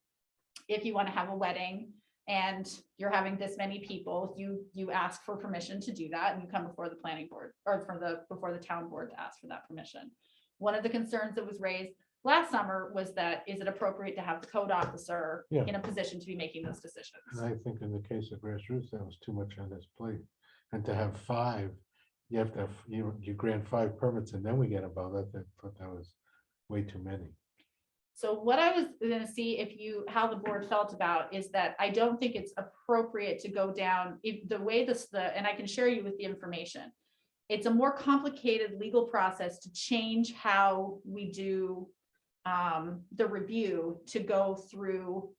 [SPEAKER 2] if you want to have a wedding and you're having this many people, you ask for permission to do that and you come before the planning board or before the town board to ask for that permission. One of the concerns that was raised last summer was that, is it appropriate to have the code officer
[SPEAKER 1] Yeah.
[SPEAKER 2] in a position to be making those decisions?
[SPEAKER 1] And I think in the case of grassroots, that was too much on his plate. And to have 5, you have to have, you grant 5 permits and then we get above that. I thought that was way too many.
[SPEAKER 2] So what I was gonna see how the board felt about is that I don't think it's appropriate to go down, if the way and I can share you with the information. It's a more complicated legal process to change how we do the review to go through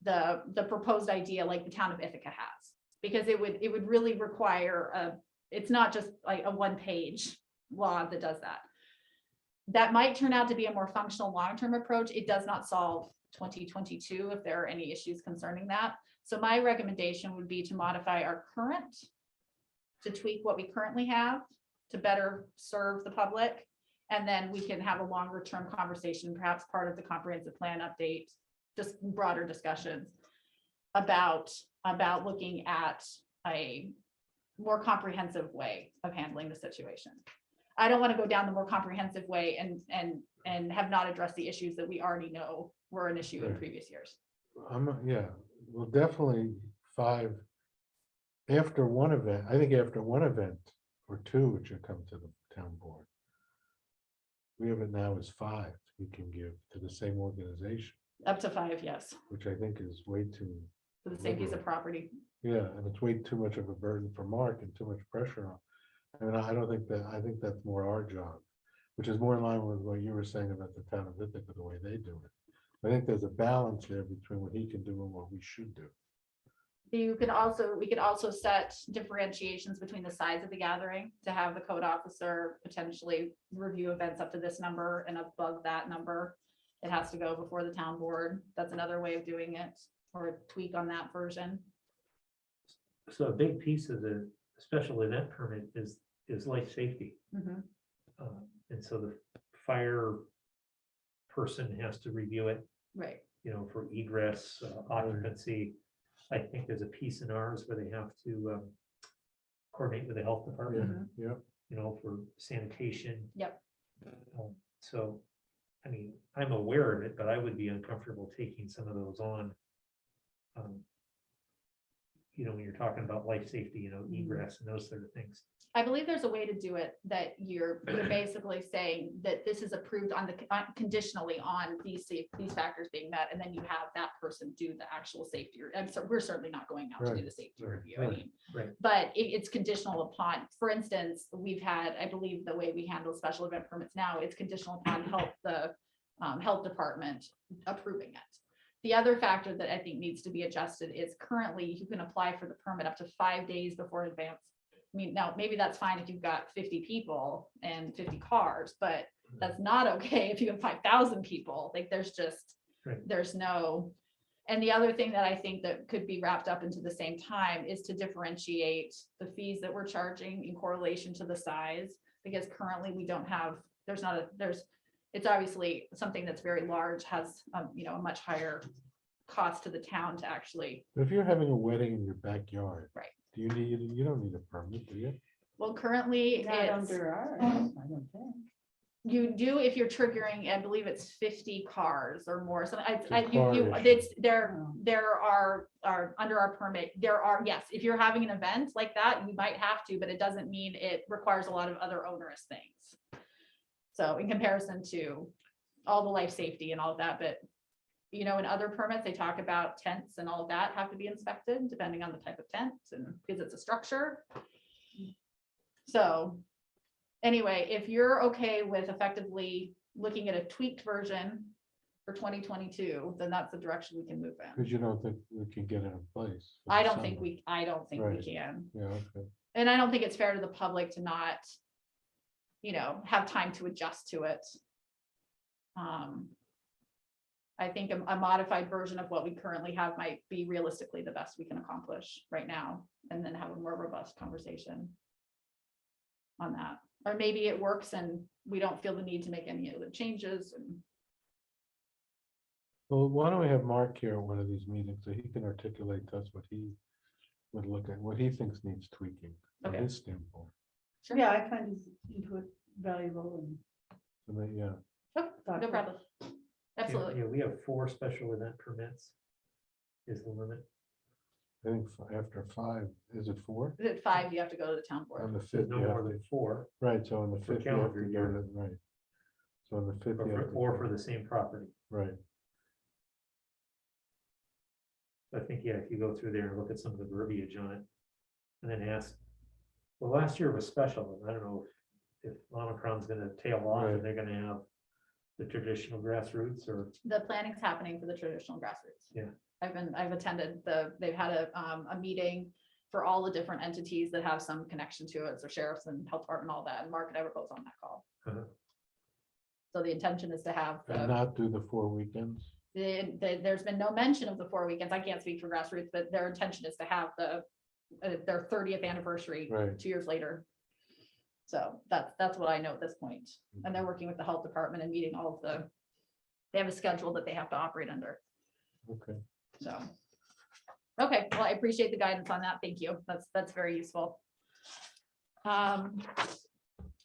[SPEAKER 2] the proposed idea like the town of Ithaca has. Because it would really require it's not just like a 1-page law that does that. That might turn out to be a more functional long-term approach. It does not solve 2022 if there are any issues concerning that. So my recommendation would be to modify our current, to tweak what we currently have to better serve the public. And then we can have a longer term conversation, perhaps part of the comprehensive plan update, just broader discussions about looking at a more comprehensive way of handling the situation. I don't want to go down the more comprehensive way and have not addressed the issues that we already know were an issue in
[SPEAKER 1] Right.
[SPEAKER 2] previous years.
[SPEAKER 1] Yeah, well, definitely 5. After one event, I think after one event or 2, it should come to the town board. We have it now as 5 we can give to the same organization,
[SPEAKER 2] Up to 5, yes,
[SPEAKER 1] which I think is way too,
[SPEAKER 2] for the same piece of property.
[SPEAKER 1] yeah, and it's way too much of a burden for Mark and too much pressure on. I mean, I don't think that, I think that's more our job, which is more in line with what you were saying about the town of Ithaca, the way they do it. I think there's a balance there between what he can do and what we should do.
[SPEAKER 2] We could also set differentiations between the size of the gathering to have the code officer potentially review events up to this number, and above that number, it has to go before the town board. That's another way of doing it, or a tweak on that version.
[SPEAKER 6] So a big piece of the special event permit is life safety.
[SPEAKER 2] Mhm.
[SPEAKER 6] And so the fire person has to review it,
[SPEAKER 2] Right.
[SPEAKER 6] for egress, occupancy. I think there's a piece in ours where they have to coordinate with the health
[SPEAKER 1] Yeah,
[SPEAKER 6] department,
[SPEAKER 1] yeah,
[SPEAKER 6] for sanitation.
[SPEAKER 2] Yep.
[SPEAKER 6] So, I mean, I'm aware of it, but I would be uncomfortable taking some of those on. When you're talking about life safety, egress and those sort of things.
[SPEAKER 2] I believe there's a way to do it that you're basically saying that this is approved on conditionally on these factors being met, and then you have that person do the actual safety. And so we're certainly not going out to do
[SPEAKER 1] Right,
[SPEAKER 2] the safety
[SPEAKER 1] right,
[SPEAKER 2] review. I
[SPEAKER 1] right.
[SPEAKER 2] mean,
[SPEAKER 6] Right.
[SPEAKER 2] but it's conditional upon, for instance, we've had, I believe the way we handle special event permits now, it's conditional upon the health department approving it. The other factor that I think needs to be adjusted is currently you can apply for the permit up to 5 days before advance. I mean, now, maybe that's fine if you've got 50 people and 50 cars, but that's not okay if you have 5,000 people. Like,
[SPEAKER 6] Right.
[SPEAKER 2] there's no. And the other thing that I think that could be wrapped up into the same time is to differentiate the fees that we're charging in correlation to the size, because currently we don't have, it's obviously something that's very large, has, a much higher cost to the town to actually.
[SPEAKER 1] If you're having a wedding in your backyard.
[SPEAKER 2] Right.
[SPEAKER 1] You don't need a permit, do you?
[SPEAKER 2] Well, currently
[SPEAKER 3] Not
[SPEAKER 2] it's,
[SPEAKER 3] under ours, I don't think.
[SPEAKER 2] you do if you're triggering, I believe it's 50 cars or more. So
[SPEAKER 1] It's a car issue.
[SPEAKER 2] there are under our permit, yes, if you're having an event like that, you might have to, but it doesn't mean it requires a lot of other onerous things. So in comparison to all the life safety and all of that, but in other permits, they talk about tents and all of that have to be inspected depending on the type of tent and because it's a structure. So anyway, if you're okay with effectively looking at a tweaked version for 2022, then that's the direction we can move in.
[SPEAKER 1] Because you don't think we can get it in place. for
[SPEAKER 2] I
[SPEAKER 1] the
[SPEAKER 2] don't think
[SPEAKER 1] summer.
[SPEAKER 2] we
[SPEAKER 1] Right.
[SPEAKER 2] can.
[SPEAKER 1] Yeah, okay.
[SPEAKER 2] And I don't think it's fair to the public to not, have time to adjust to it. I think a modified version of what we currently have might be realistically the best we can accomplish right now, and then have a more robust conversation on that. Or maybe it works and we don't feel the need to make any other changes. And
[SPEAKER 1] Well, why don't we have Mark here at one of these meetings so he can articulate to us what he would look at, what he thinks needs tweaking from
[SPEAKER 2] Okay.
[SPEAKER 1] his standpoint.
[SPEAKER 2] Sure.
[SPEAKER 3] Yeah, I find his input valuable and.
[SPEAKER 1] So that, yeah,
[SPEAKER 2] Oh, no problem. Absolutely.
[SPEAKER 6] Yeah, we have 4 special event permits is the limit.
[SPEAKER 1] I think after 5, is it 4?
[SPEAKER 2] At 5, you have to go to the town
[SPEAKER 1] On
[SPEAKER 2] board.
[SPEAKER 1] the
[SPEAKER 6] There's
[SPEAKER 1] 5th,
[SPEAKER 6] no
[SPEAKER 1] you have
[SPEAKER 6] more
[SPEAKER 1] to,
[SPEAKER 6] than 4,
[SPEAKER 1] right, so on the
[SPEAKER 6] For
[SPEAKER 1] 5th, you have
[SPEAKER 6] calendar
[SPEAKER 1] to go
[SPEAKER 6] year.
[SPEAKER 1] to, right. So on the 5th, you have to.
[SPEAKER 6] or
[SPEAKER 1] go-
[SPEAKER 6] for the same property.
[SPEAKER 1] Right,
[SPEAKER 6] I think, yeah, if you go through there and look at some of the verbiage on it, and then ask, well, last year was special, and I don't know if Omicron's gonna tail off
[SPEAKER 1] Right.
[SPEAKER 6] and they're gonna have the traditional grassroots or,
[SPEAKER 2] The planning's happening for the traditional grassroots.
[SPEAKER 6] Yeah.
[SPEAKER 2] I've attended they've had a meeting for all the different entities that have some connection to it, so sheriffs and health department, all that, and Mark and I were both on that call.
[SPEAKER 6] Uh-huh.
[SPEAKER 2] So the intention is to have
[SPEAKER 1] and not do the 4 weekends.
[SPEAKER 2] there's been no mention of the 4 weekends. I can't speak for grassroots, but their intention is to have their 30th anniversary
[SPEAKER 1] Right.
[SPEAKER 2] 2 years later. So that's what I know at this point. And they're working with the health department and meeting all of they have a schedule that they have to operate under.
[SPEAKER 1] Okay,
[SPEAKER 2] So Okay, well, I appreciate the guidance on that. Thank you. That's very useful.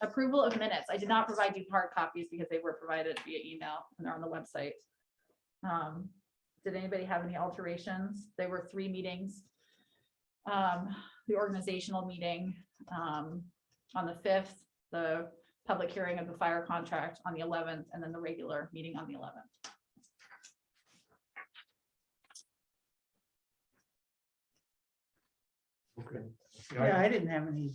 [SPEAKER 2] Approval of minutes. I did not provide you hard copies because they were provided via email and they're on the website. Did anybody have any alterations? There were 3 meetings. The organizational meeting on the 5th, the public hearing of the fire contract on the 11th, and then the regular meeting on the 11th.
[SPEAKER 1] Okay.
[SPEAKER 3] Yeah, I didn't have any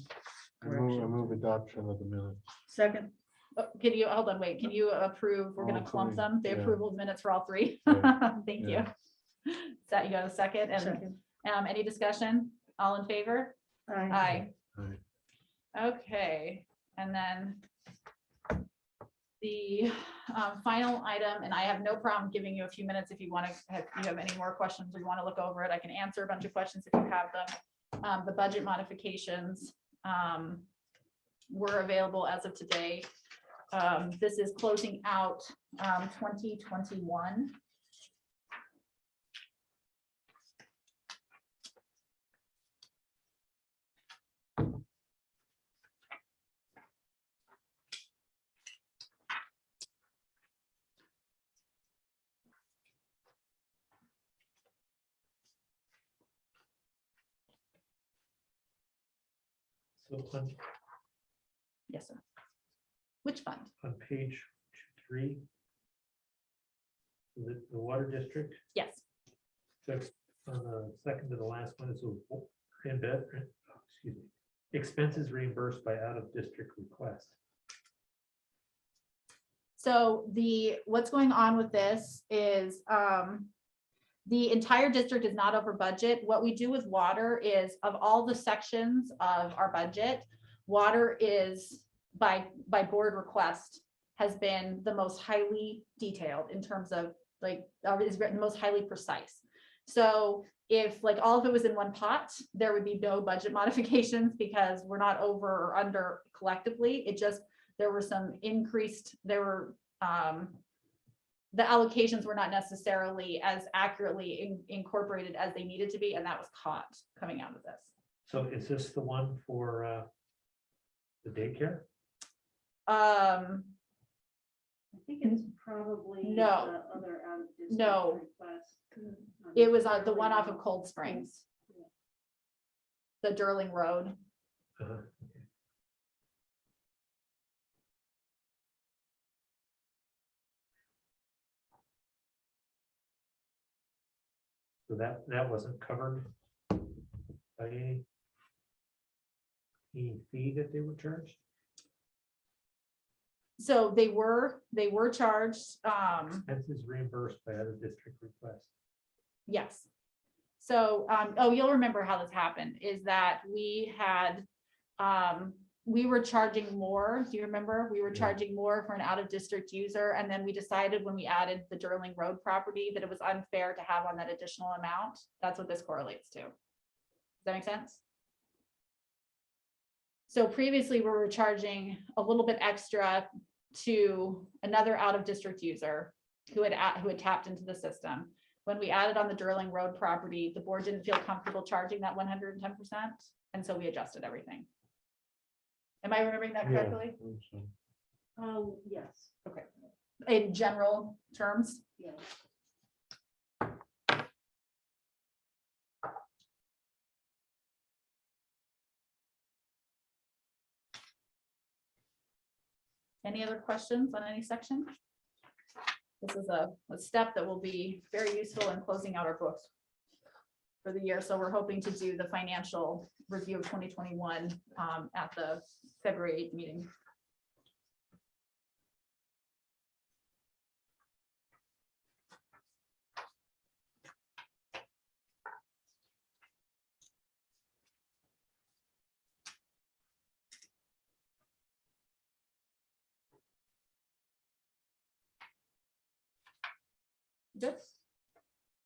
[SPEAKER 1] I move
[SPEAKER 3] corrections.
[SPEAKER 1] adoption of the minutes.
[SPEAKER 3] Second,
[SPEAKER 2] Oh, can you, hold on, wait, can you approve, we're gonna
[SPEAKER 1] All
[SPEAKER 2] clump
[SPEAKER 1] 3,
[SPEAKER 2] them, the
[SPEAKER 1] yeah.
[SPEAKER 2] approval of minutes for all 3?
[SPEAKER 1] Yeah,
[SPEAKER 2] Thank you.
[SPEAKER 1] yeah.
[SPEAKER 2] That you got a second, and
[SPEAKER 3] second.
[SPEAKER 2] any discussion? All in favor?
[SPEAKER 3] Aye.
[SPEAKER 2] Aye.
[SPEAKER 1] Aye.
[SPEAKER 2] Okay, and then the final item, and I have no problem giving you a few minutes if you want to, if you have any more questions or you want to look over it, I can answer a bunch of questions if you have them. The budget modifications were available as of today. This is closing out 2021.
[SPEAKER 6] So
[SPEAKER 2] Yes, sir. Which fund?
[SPEAKER 6] on page 3, the water district,
[SPEAKER 2] Yes.
[SPEAKER 6] so on the second to the last one is excuse me, expenses reimbursed by out-of-district request.
[SPEAKER 2] So what's going on with this is the entire district is not over budget. What we do with water is, of all the sections of our budget, water is by board request has been the most highly detailed in terms of is written most highly precise. So if all of it was in one pot, there would be no budget modifications because we're not over or under collectively. It just, there were some increased, the allocations were not necessarily as accurately incorporated as they needed to be, and that was caught coming out of this.
[SPEAKER 6] So is this the one for the daycare?
[SPEAKER 8] I think it's probably.
[SPEAKER 2] No.
[SPEAKER 8] the Other out of district.
[SPEAKER 2] No.
[SPEAKER 8] request.
[SPEAKER 2] It was the one off of Cold Springs. The Durling Road.
[SPEAKER 6] Uh-huh. So that wasn't covered by any fee that they were charged?
[SPEAKER 2] So they were charged,
[SPEAKER 6] Expenses reimbursed by other district requests.
[SPEAKER 2] yes. So, oh, you'll remember how this happened, is that we had, we were charging more. Do you remember? We were
[SPEAKER 1] Yeah.
[SPEAKER 2] charging more for an out-of-district user, and then we decided when we added the Durling Road property that it was unfair to have on that additional amount. That's what this correlates to. Does that make sense? So previously, we were charging a little bit extra to another out-of-district user who had tapped into the system. When we added on the Durling Road property, the board didn't feel comfortable charging that 110%, and so we adjusted everything. Am I remembering that
[SPEAKER 1] Yeah,
[SPEAKER 2] correctly?
[SPEAKER 1] I think so.
[SPEAKER 8] Oh, yes,
[SPEAKER 2] In general terms?
[SPEAKER 8] yes.
[SPEAKER 2] Any other questions on any section? This is a step that will be very useful in closing out our books for the year. So we're hoping to do the financial review of 2021 at the February 8th meeting. Good.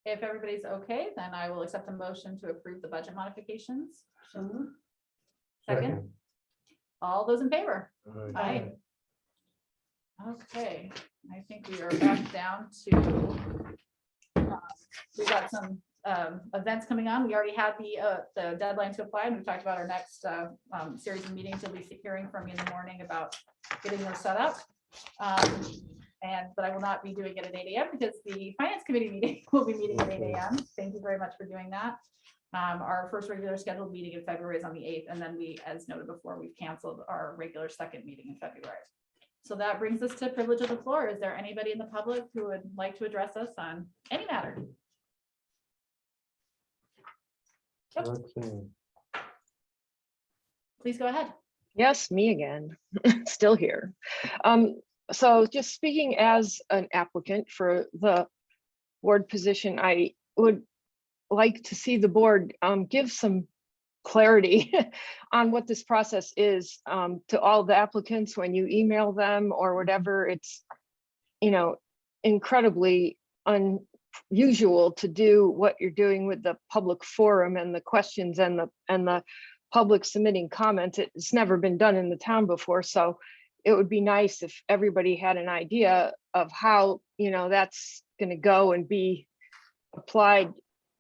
[SPEAKER 2] If everybody's okay, then I will accept a motion to approve the budget modifications.
[SPEAKER 3] So moved.
[SPEAKER 2] Second, all those in favor?
[SPEAKER 1] Aye.
[SPEAKER 2] Aye. Okay, I think we are back down to, we got some events coming on. We already had the deadline to apply, and we talked about our next series of meetings. You'll be hearing from me in the morning about getting those set up. But I will not be doing it at 8 a.m. because the finance committee meeting will be meeting at 8 a.m. Thank you very much for doing that. Our first regular scheduled meeting in February is on the 8th, and then we, as noted before, we've canceled our regular second meeting in February. So that brings us to privilege of the floor. Is there anybody in the public who would like to address us on any matter? Yep.
[SPEAKER 1] Roxanne.
[SPEAKER 2] Please go ahead.
[SPEAKER 5] Yes, me again, still here. So just speaking as an applicant for the board position, I would like to see the board give some clarity on what this process is to all the applicants when you email them or whatever. It's, you know, incredibly unusual to do what you're doing with the public forum and the questions and the public submitting comments. It's never been done in the town before. So it would be nice if everybody had an idea of how, you know, that's going to go and be applied,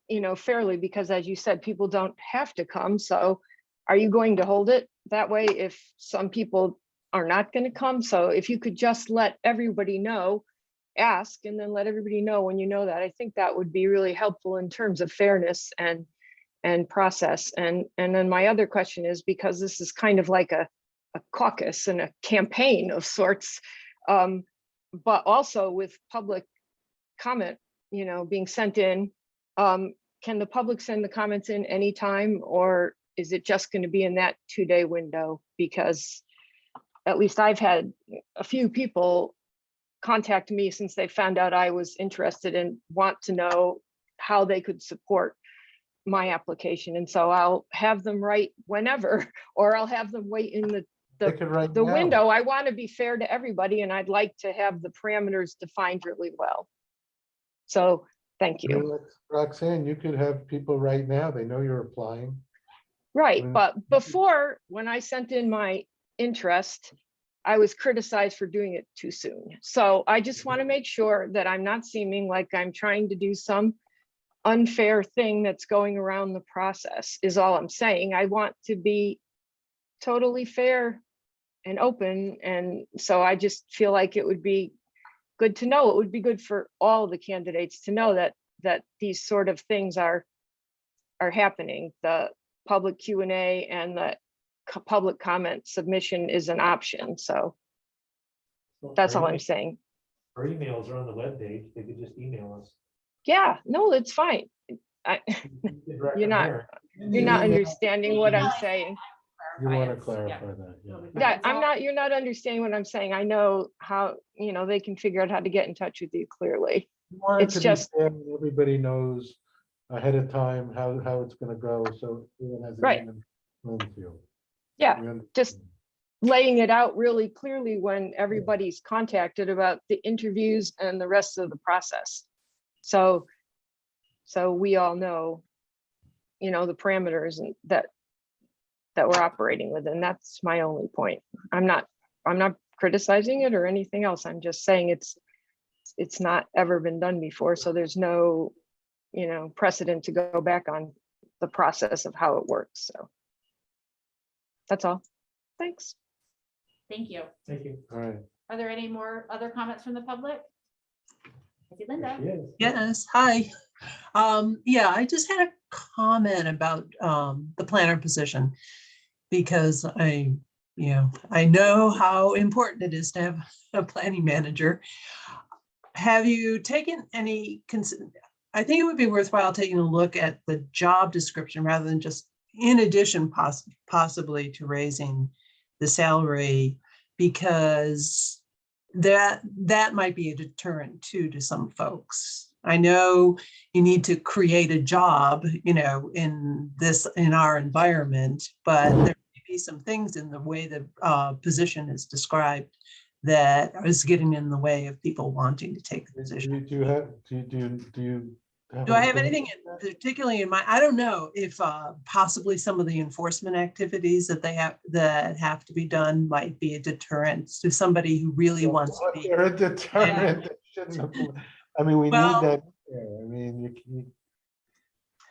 [SPEAKER 5] you know, fairly, because as you said, people don't have to come. So are you going to hold it that way if some people are not going to come? So if you could just let everybody know, ask, and then let everybody know when you know that, I think that would be really helpful in terms of fairness and process. And then my other question is, because this is kind of like a caucus and a campaign of sorts, but also with public comment, you know, being sent in, can the public send the comments in anytime, or is it just going to be in that 2-day window? Because at least I've had a few people contact me since they found out I was interested and want to know how they could support my application. And so I'll have them write whenever, or I'll have them wait in
[SPEAKER 1] They could write
[SPEAKER 5] the
[SPEAKER 1] now.
[SPEAKER 5] window. I want to be fair to everybody, and I'd like to have the parameters defined really well. So thank
[SPEAKER 1] I mean,
[SPEAKER 5] you.
[SPEAKER 1] Roxanne, you could have people right now, they know you're applying.
[SPEAKER 5] Right,
[SPEAKER 1] Mm.
[SPEAKER 5] but before, when I sent in my interest, I was criticized for doing it too soon. So I just want to make sure that I'm not seeming like I'm trying to do some unfair thing that's going around the process, is all I'm saying. I want to be totally fair and open. And so I just feel like it would be good to know. It would be good for all the candidates to know that these sort of things are happening. The public Q&A and the public comment submission is an option. So that's all I'm saying.
[SPEAKER 6] Our emails are on the webpage. They could just email us.
[SPEAKER 5] Yeah, no, it's fine. You're not understanding what I'm saying.
[SPEAKER 1] You want to
[SPEAKER 2] Yes,
[SPEAKER 1] clarify that, yeah.
[SPEAKER 5] Yeah, you're not understanding what I'm saying. I know how, you know, they can figure out how to get in touch with you clearly.
[SPEAKER 1] You want it
[SPEAKER 5] It's
[SPEAKER 1] to be
[SPEAKER 5] just-
[SPEAKER 1] fair and everybody knows ahead of time how it's gonna go, so everyone has an
[SPEAKER 5] Right.
[SPEAKER 1] even playing field.
[SPEAKER 5] Yeah,
[SPEAKER 1] You
[SPEAKER 5] just
[SPEAKER 1] understand?
[SPEAKER 5] laying it out really clearly when everybody's contacted about the interviews and the rest of the process. So we all know, you know, the parameters and that we're operating within. That's my only point. I'm not criticizing it or anything else. I'm just saying it's not ever been done before. So there's no, you know, precedent to go back on the process of how it works. So that's all. Thanks.
[SPEAKER 2] Thank you.
[SPEAKER 6] Thank you.
[SPEAKER 1] All right.
[SPEAKER 2] Are there any more other comments from the public? I see Linda.
[SPEAKER 6] Yes.
[SPEAKER 9] Yes, hi. Yeah, I just had a comment about the planner position because I know how important it is to have a planning manager. Have you taken any, I think it would be worthwhile taking a look at the job description rather than just in addition possibly to raising the salary, because that might be a deterrent too to some folks. I know you need to create a job, you know, in our environment, but there may be some things in the way the position is described that is getting in the way of people wanting to take the position.
[SPEAKER 1] Do you have
[SPEAKER 9] Do I have
[SPEAKER 1] an
[SPEAKER 9] anything
[SPEAKER 1] opinion?
[SPEAKER 9] particularly in mind? I don't know if possibly some of the enforcement activities that have to be done might be a deterrent to somebody who really wants to be.
[SPEAKER 1] They're a deterrent. They shouldn't have- I mean, we need
[SPEAKER 9] Well-
[SPEAKER 1] that. Yeah, I mean, you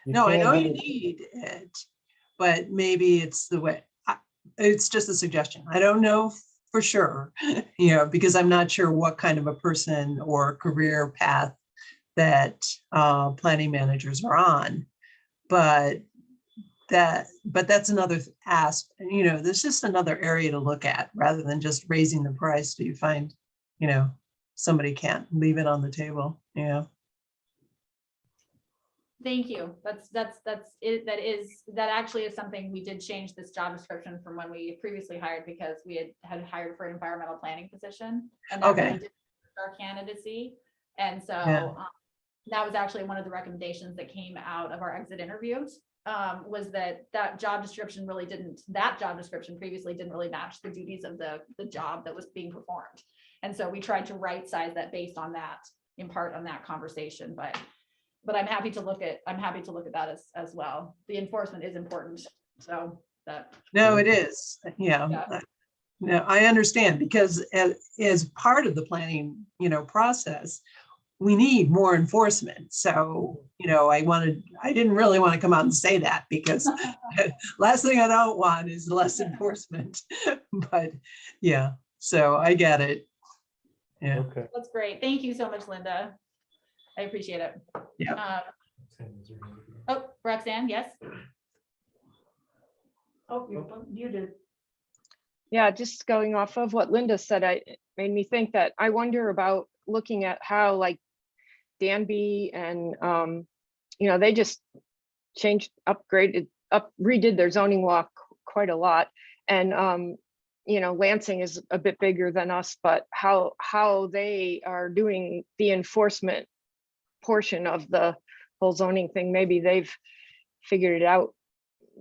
[SPEAKER 1] You
[SPEAKER 9] No, I
[SPEAKER 1] can't
[SPEAKER 9] know
[SPEAKER 1] have
[SPEAKER 9] you
[SPEAKER 1] it-
[SPEAKER 9] need it, but maybe it's the way, it's just a suggestion. I don't know for sure, because I'm not sure what kind of a person or career path that planning managers are on. But that's another there's just another area to look at rather than just raising the price. Do you find, somebody can't leave it on the table,
[SPEAKER 2] Thank you. That actually is something we did change this job description from when we previously hired, because we had hired for an environmental planning position. And that
[SPEAKER 9] Okay.
[SPEAKER 2] really did our candidacy. And so
[SPEAKER 9] Yeah.
[SPEAKER 2] that was actually one of the recommendations that came out of our exit interviews, was that job description previously didn't really match the duties of the job that was being performed. And so we tried to right size that based on that, in part on that conversation, but I'm happy to look at that as well. The enforcement is important, so that.
[SPEAKER 9] No, it is.
[SPEAKER 2] Yeah.
[SPEAKER 9] No, I understand, because as part of the planning, process, we need more enforcement. So, I didn't really want to come out and say that, because last thing I don't want is less enforcement. But yeah, so I get it. Yeah.
[SPEAKER 1] Okay,
[SPEAKER 2] That's great. Thank you so much, Linda. I appreciate it.
[SPEAKER 9] Yeah.
[SPEAKER 2] Oh, Roxanne, yes?
[SPEAKER 3] Oh, you're muted.
[SPEAKER 5] Yeah, just going off of what Linda said, it made me think that I wonder about looking at how like Danby and, they just redid their zoning law quite a lot. And, Lansing is a bit bigger than us, but how they are doing the enforcement portion of the whole zoning thing, maybe they've figured it out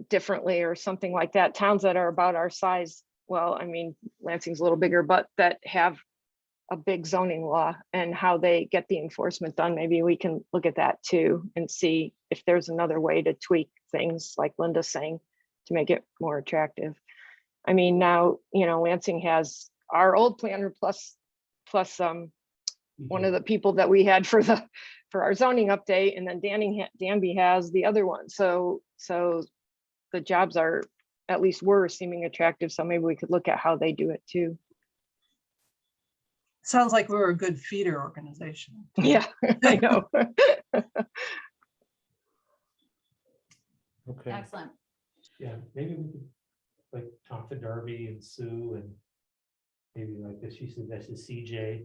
[SPEAKER 5] differently or something like that. Towns that are about our size, well, I mean, Lansing's a little bigger, but that have a big zoning law and how they get the enforcement done. Maybe we can look at that too and see if there's another way to tweak things, like Linda's saying, to make it more attractive. I mean, now, Lansing has our old planner plus one of the people that we had for our zoning update, and then Danby has the other one. So the jobs are, at least were seeming attractive. So maybe we could look at how they do it too.
[SPEAKER 9] Sounds like we're a good feeder organization.
[SPEAKER 5] Yeah, I know.
[SPEAKER 1] okay.
[SPEAKER 2] Excellent.
[SPEAKER 6] Yeah, maybe we could like talk to Darby and Sue and maybe like this, she suggested CJ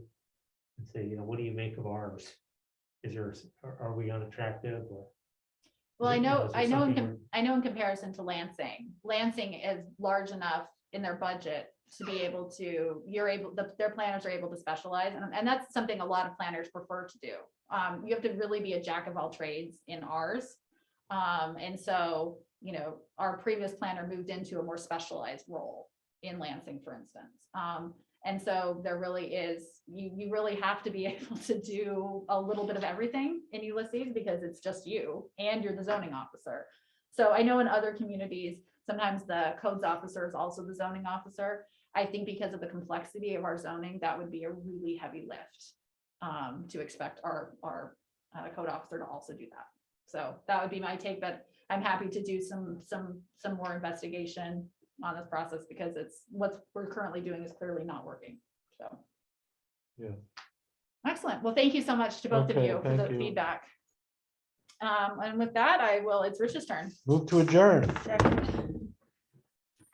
[SPEAKER 6] and say, what do you make of ours? Are we unattractive or?
[SPEAKER 2] Well, I
[SPEAKER 6] is
[SPEAKER 2] know
[SPEAKER 6] there something
[SPEAKER 2] in comparison to Lansing is large enough in their budget to be able to, their planners are able to specialize. And that's something a lot of planners prefer to do. You have to really be a jack of all trades in ours. And so, our previous planner moved into a more specialized role in Lansing, for instance. And so there really is, you really have to be able to do a little bit of everything in Ulysses, because it's just you and you're the zoning officer. So I know in other communities, sometimes the codes officer is also the zoning officer. I think because of the complexity of our zoning, that would be a really heavy lift to expect our code officer to also do that. So that would be my take, but I'm happy to do some more investigation on this process, because it's what we're currently doing is clearly not working. So.
[SPEAKER 1] Yeah.
[SPEAKER 2] Excellent. Well, thank you so much to both of
[SPEAKER 1] Okay,
[SPEAKER 2] you for the
[SPEAKER 1] thank you.
[SPEAKER 2] feedback. And with that, it's Rich's turn.
[SPEAKER 1] Move to adjourn.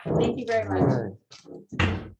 [SPEAKER 2] Thank you very much.
[SPEAKER 1] All right.